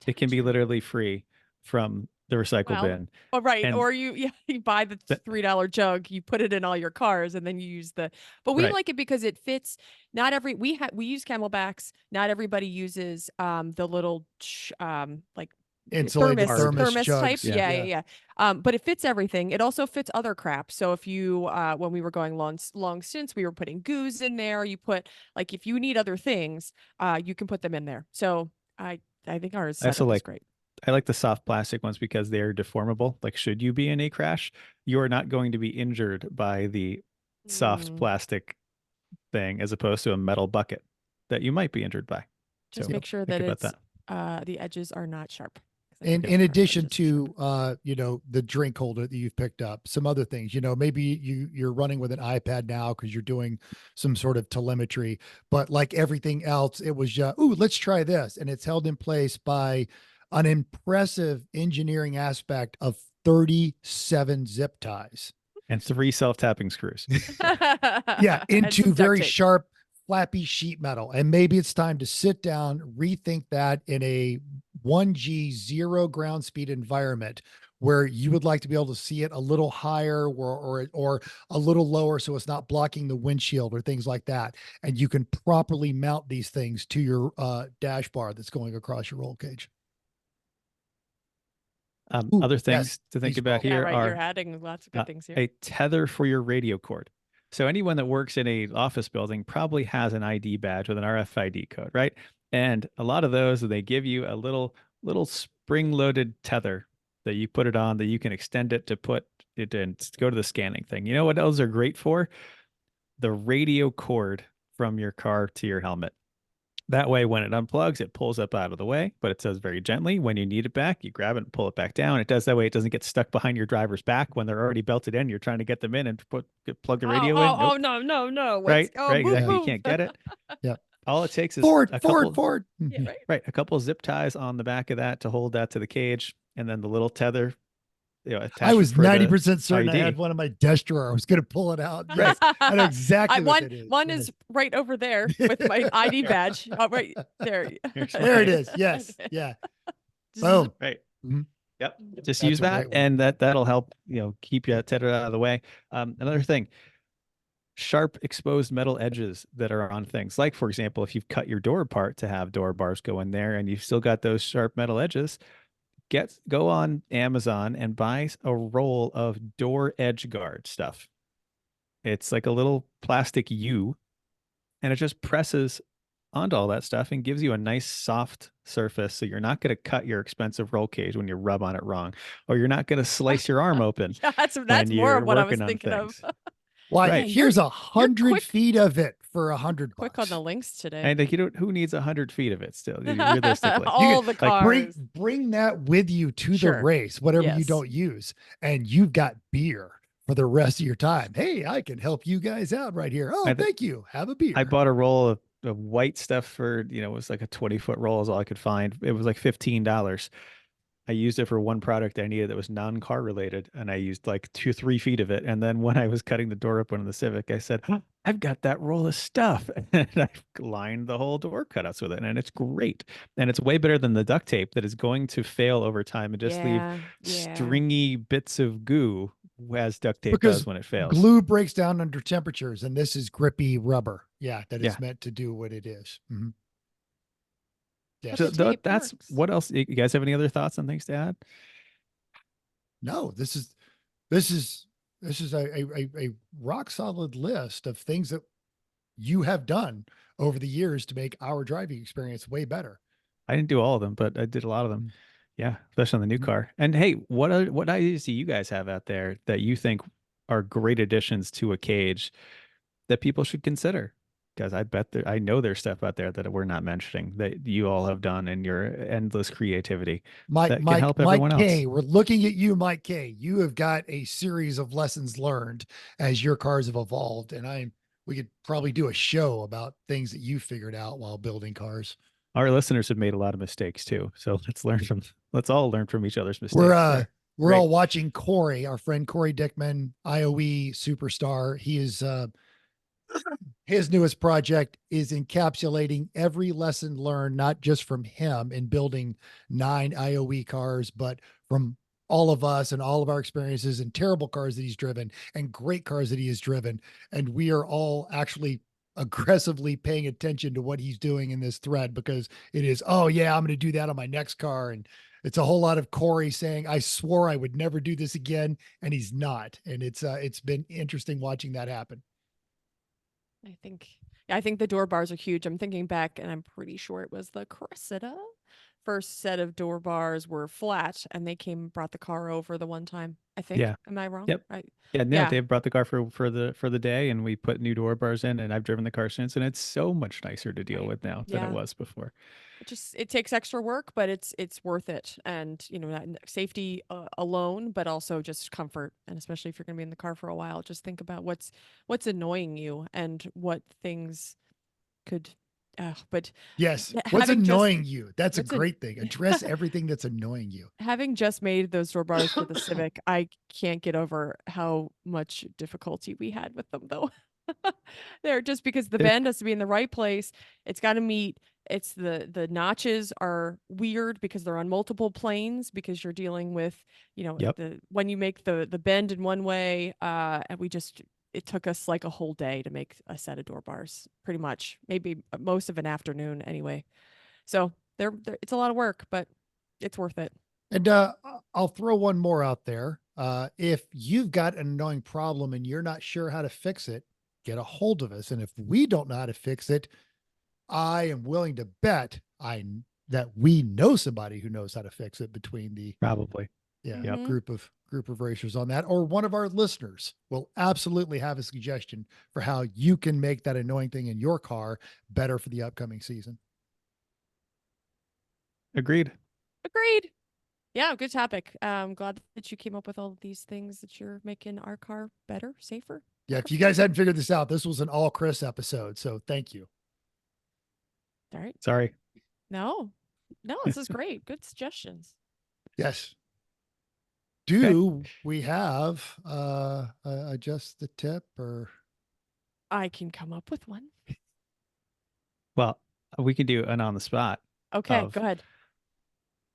it can be attachment. literally free from the recycle Well, bin. Oh, right. And- Or you buy the $3 jug, you put it in all your cars, and then you use but we Right. like it because it fits. Not every, we use Camelbacks. Not everybody uses the little, like Insulated thermos thermos jugs. type. Yeah. But it fits everything. It also fits other crap. So if you, when we were going long stints, we were putting goos in there. You put, like, if you need other things, you can put them in there. So I think ours I also setup is like- great. I like the soft plastic ones because they're deformable. Like, should you be in a crash, you are not going to be injured by the soft Mm. plastic thing as opposed to a metal bucket that you might be injured by. Just So make sure think that about it's the edges are not sharp. 'Cause I And think in our addition edges are sharp. to, the drink holder that you've picked up, some other things, maybe you're running with an iPad now because you're doing some sort of telemetry, but like everything else, it was just, let's try this. And it's held in place by an impressive engineering aspect of 37 zip ties. And 3 self-tapping screws. Yeah, And into some duct very tape. sharp, flappy sheet metal. And maybe it's time to sit down, rethink that in a 1G 0 ground speed environment where you would like to be able to see it a little higher or a little lower so it's not blocking the windshield or things like that. And you can properly mount these things to your dash bar that's going across your roll cage. Other things yes, to think these about roll. Yeah, here right. are You're adding lots of good things here. a tether for your radio cord. So anyone that works in a office building probably has an ID badge with an RFID code, right? And a lot of those, they give you a little spring-loaded tether that you put it on, that you can extend it to put it in, go to the scanning thing. You know what those are great for? The radio cord from your car to your helmet. That way, when it unplugs, it pulls up out of the way, but it does very gently. When you need it back, you grab it and pull it back down. It does that way. It doesn't get stuck behind your driver's back when they're already belted in. You're trying to get them in and plug the radio in. Oh, Nope. no. Right, Oh, right, move, exactly. You move. can't get it. Yeah. All it takes is Forward. Yeah, right. a couple of zip ties on the back of that to hold that to the cage, and then the little tether. I attachment was for the 90% certain I ID. had one in my desk drawer. I was going to pull it out. Right. I know exactly what it is. One is right over there with my ID badge. Oh, right there. There it is. Yes. Okay. Yeah. Just- Boom. Right. Mhm. Yep. Just That's use a that, great one. and that'll help. Keep you tethered out of the way. Another thing. Sharp exposed metal edges that are on things. Like, for example, if you've cut your door apart to have door bars go in there and you've still got those sharp metal edges, go on Amazon and buy a roll of door edge guard stuff. It's like a little plastic U, and it just presses onto all that stuff and gives you a nice soft surface. So you're not going to cut your expensive roll cage when you rub on it wrong, or you're not going to slice your arm open. Yeah, that's when more you're of what I was working on thinking of. things. Why? Right. Here's 100 quick- feet of it for $100. Quick on the links today. And like, who needs 100 feet of it still, realistically? All the cars. Bring that with you to Sure. the race, whatever you Yes. don't use, and you've got beer for the rest of your time. Hey, I can help you guys out right here. Oh, I th- thank you. Have a beer. I bought a roll of white stuff for, it was like a 20-foot roll is all I could find. It was like $15. I used it for one product I needed that was non-car related, and I used like 2, 3 feet of it. And then when I was cutting the door open in the Civic, I said, "Huh, I've got that roll of stuff," and I lined the whole door cutouts with it, and it's great. And it's way better than the duct tape that is going to fail over time and just leave Yeah. Yeah. stringy bits of goo, as duct tape Because does when it fails. glue breaks down under temperatures, and this is grippy rubber. Yeah, that Yeah. is meant to do what it is. Mhm. But Yes. the tape That's works. what else. You guys have any other thoughts on things to add? No, this is a rock solid list of things that you have done over the years to make our driving experience way better. I didn't do all of them, but I did a lot of them. Mm. Yeah, especially on the new Mhm. car. And hey, what ideas do you guys have out there that you think are great additions to a cage that people should consider? Because I know there's stuff out there that we're not mentioning that you all have done in your endless creativity that can help Mike everyone else. K, we're looking at you, Mike K. You have got a series of lessons learned as your cars have evolved, and we could probably do a show about things that you figured out while building cars. Our listeners have made a lot of mistakes too, so let's all learn from each other's We're mistakes. There. we're Great. all watching Corey, our friend Corey Dickman, IOE superstar. He is his newest project is encapsulating every lesson learned, not just from him in building 9 IOE cars, but from all of us and all of our experiences and terrible cars that he's driven and great cars that he has driven. And we are all actually aggressively paying attention to what he's doing in this thread, because it is, oh yeah, I'm going to do that on my next car. And it's a whole lot of Corey saying, I swore I would never do this again. And he's not. And it's been interesting watching that happen. I think the door bars are huge. I'm thinking back, and I'm pretty sure it was the Cressida. First set of door bars were flat, and they came and brought the car over the one time. I think. Yeah. Am I wrong? Yep. Right. Yeah, no, Yeah. Dave brought the car for the day, and we put new door bars in, and I've driven the car since, and it's so much nicer to deal Right. with now than it Yeah. was before. It takes extra work, but it's worth it. And not safety alone, but also just comfort. And especially if you're going to be in the car for a while, just think about what's annoying you and what things could. But Yes. What's having annoying you? That's a what's an- great thing. Address everything that's annoying you. having just made those door bars for the Civic, I can't get over how much difficulty we had with them, though. They're just because the They're- bend has to be in the right place. It's got to meet. It's the notches are weird because they're on multiple planes, because you're dealing with, Yep. when you make the bend in one way, and it took us like a whole day to make a set of door bars, pretty much, maybe most of an afternoon anyway. So it's a lot of work, but it's worth it. And I'll throw one more out there. If you've got an annoying problem and you're not sure how to fix it, get a hold of us. And if we don't know how to fix it, I am willing to bet that we know somebody who knows how to fix it between the Probably. Yep. group of racers on that, or one of our listeners will absolutely have a suggestion for how you can make that annoying thing in your car better for the upcoming season. Agreed. Yeah, good topic. Glad that you came up with all of these things that you're making our car better, safer. Yeah, if you guys hadn't figured this out, this was an all Chris episode. So thank you. All right. Sorry. No, this is great. Good suggestions. Yes. Do we have just the tip, or I can come up with one. Well, we can do an on the spot. Okay, go ahead.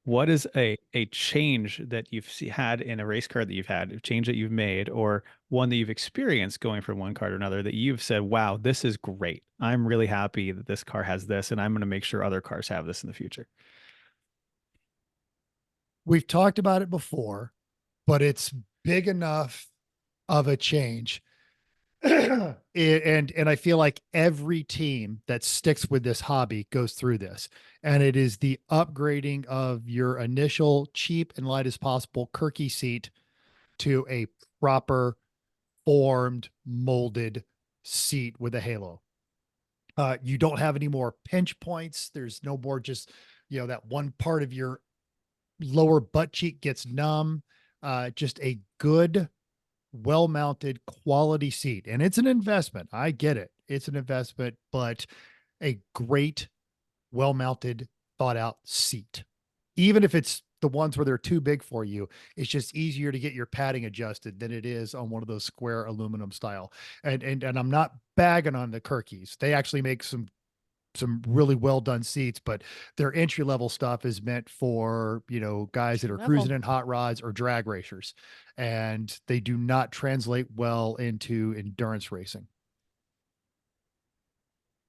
What is a change that you've had in a race car that you've had, a change that you've made, or one that you've experienced going from one car to another that you've said, wow, this is great. I'm really happy that this car has this, and I'm going to make sure other cars have this in the future. we've talked about it before, but it's big enough of a change. And I feel like every team that sticks with this hobby goes through this, and it is the upgrading of your initial cheap and light as possible Kirky seat to a proper formed molded seat with a halo. You don't have any more pinch points. There's no more just, that one part of your lower butt cheek gets numb. Just a good well-mounted quality seat. And it's an investment. I get it. It's an investment, but a great, well-mounted, thought out seat. Even if it's the ones where they're too big for you, it's just easier to get your padding adjusted than it is on one of those square aluminum style. And I'm not bagging on the Kirkies. They actually make some really well done seats, but their entry level stuff is meant for, guys that are cruising in hot rods or drag racers, and they do not translate well into endurance racing.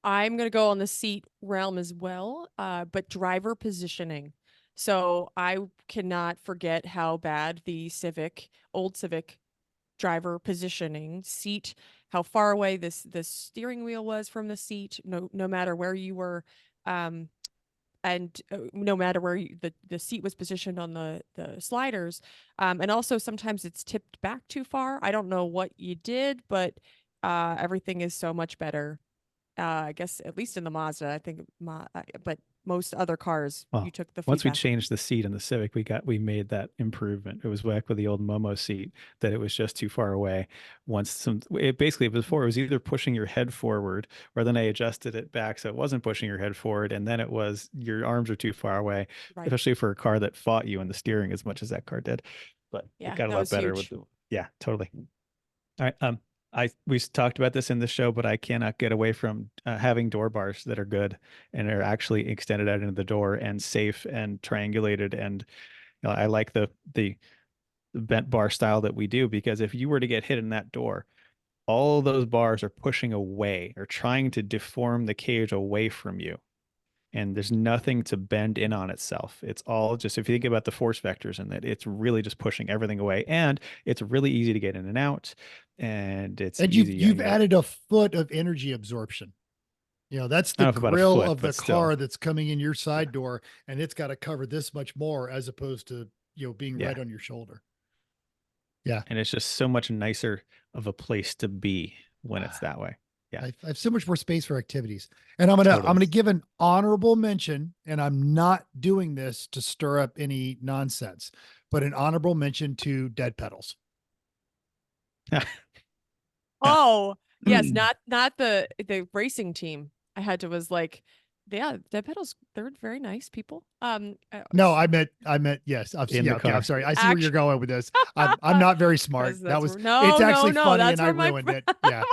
I'm going to go on the seat realm as well, but driver positioning. So I cannot forget how bad the old Civic driver positioning seat, how far away the steering wheel was from the seat, no matter where you were, and no matter where the seat was positioned on the sliders, and also sometimes it's tipped back too far. I don't know what you did, but everything is so much better. I guess at least in the Mazda, I think, but most other cars, you took the once we feedback. changed the seat in the Civic, we made that improvement. It was back with the old Momo seat that it was just too far away. Basically before it was either pushing your head forward, or then I adjusted it back so it wasn't pushing your head forward, and then it was your arms are too far away, Right. especially for a car that fought you in the steering as much as that car did. But Yeah, it got a that lot was better huge. yeah, totally. All right. We talked about this in the show, but I cannot get away from having door bars that are good and are actually extended out into the door and safe and triangulated. And I like the bent bar style that we do, because if you were to get hit in that door, all those bars are pushing away or trying to deform the cage away from you. And there's nothing to bend in on itself. It's all just, if you think about the force vectors in that, it's really just pushing everything away. And it's really easy to get in and out. And it's easy. You've added a foot of energy absorption. That's the grill of the car that's coming in your side door, and it's got to cover this much more as opposed to, being right on your shoulder. Yeah. And it's just so much nicer of a place to be when it's that way. Yeah. I have so much more space for activities. And I'm going to give an honorable mention, and I'm not doing this to stir up any nonsense, but an honorable mention to dead pedals. Oh, yes, not the racing team. Was like, yeah, dead pedals, they're very nice people. No, I meant yes. Okay, I'm sorry. I see where you're going with this. I'm not very smart. It's actually funny, that's and I ruined it. Yeah.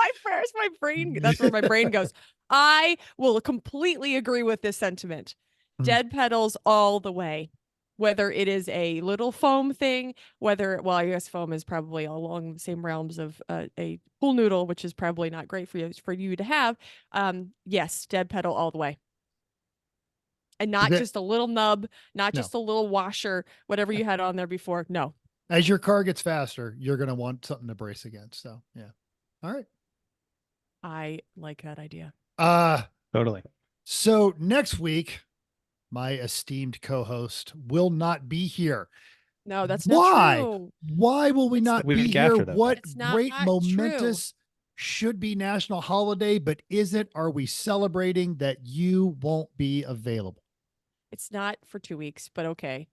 my brain. That's where my brain goes. I will completely agree with this sentiment. Dead pedals all the way. Whether it is a little foam thing, I guess foam is probably along the same realms of a pool noodle, which is probably not great for you to have. Yes, dead pedal all the way. And not just a little nub, not just a little washer, whatever you had on there before. No. As your car gets faster, you're going to want something to brace against. So, yeah. All right. I like that idea. Totally. So next week, my esteemed co-host will not be here. No, that's not true. Why will we not be here? What great momentous should be national holiday, but isn't? Are we celebrating that you won't be available? It's not for 2 weeks, but okay.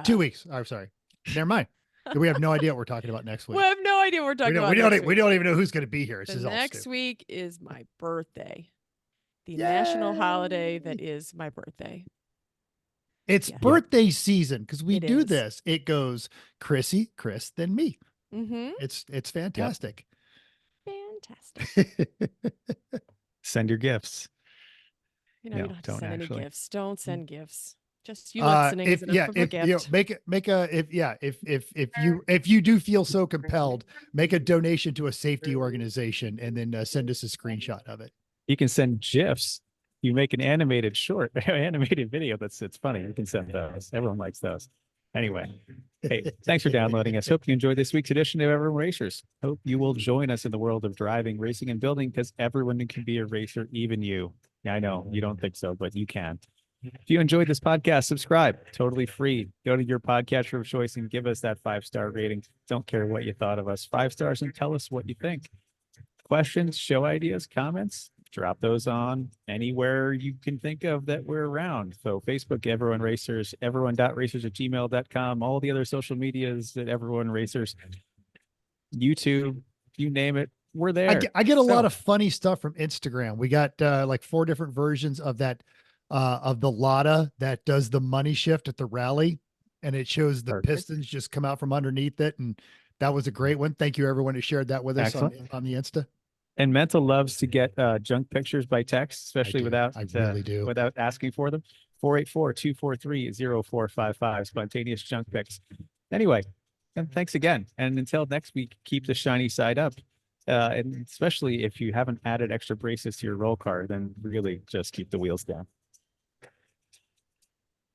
2 weeks. I'm sorry. Never mind. We have no idea what we're talking about next week. We have no idea what we're talking about. We don't even know who's going to be here. Next week is my birthday. The national holiday that is my birthday. It's birthday season because we do this. It goes Chrissy, Chris, then me. Mm-hmm. It's fantastic. Fantastic. Send your gifts. You don't have to send any gifts. Don't send gifts. Just you listening. If you do feel so compelled, make a donation to a safety organization and then send us a screenshot of it. You can send GIFs. You make an animated animated video it's funny. You can send those. Everyone likes those. Anyway, hey, thanks for downloading us. Hope you enjoyed this week's edition of Everyone Racers. Hope you will join us in the world of driving, racing, and building, because everyone can be a racer, even you. Yeah, I know you don't think so, but you can. If you enjoyed this podcast, subscribe. Totally free. Go to your podcatcher of choice and give us that 5-star rating. Don't care what you thought of us. 5 stars, and tell us what you think. Questions, show ideas, comments, drop those on anywhere you can think of that we're around. So Facebook, Everyone Racers, everyone.racers@gmail.com, all the other social medias at Everyone Racers. YouTube, you name it, we're there. I get a lot So- of funny stuff from Instagram. We got like 4 different versions of that of the Lada that does the money shift at the rally, and it shows the Perfect. pistons just come out from underneath it, and that was a great one. Thank you everyone who shared that with us on the Insta. And Mental loves to get junk pictures by text, especially do. without I really do. without asking for them. 484-243-0455 spontaneous junk pics. Anyway, and thanks again. And until next week, keep the shiny side up. And especially if you haven't added extra braces to your roll car, then really just keep the wheels down.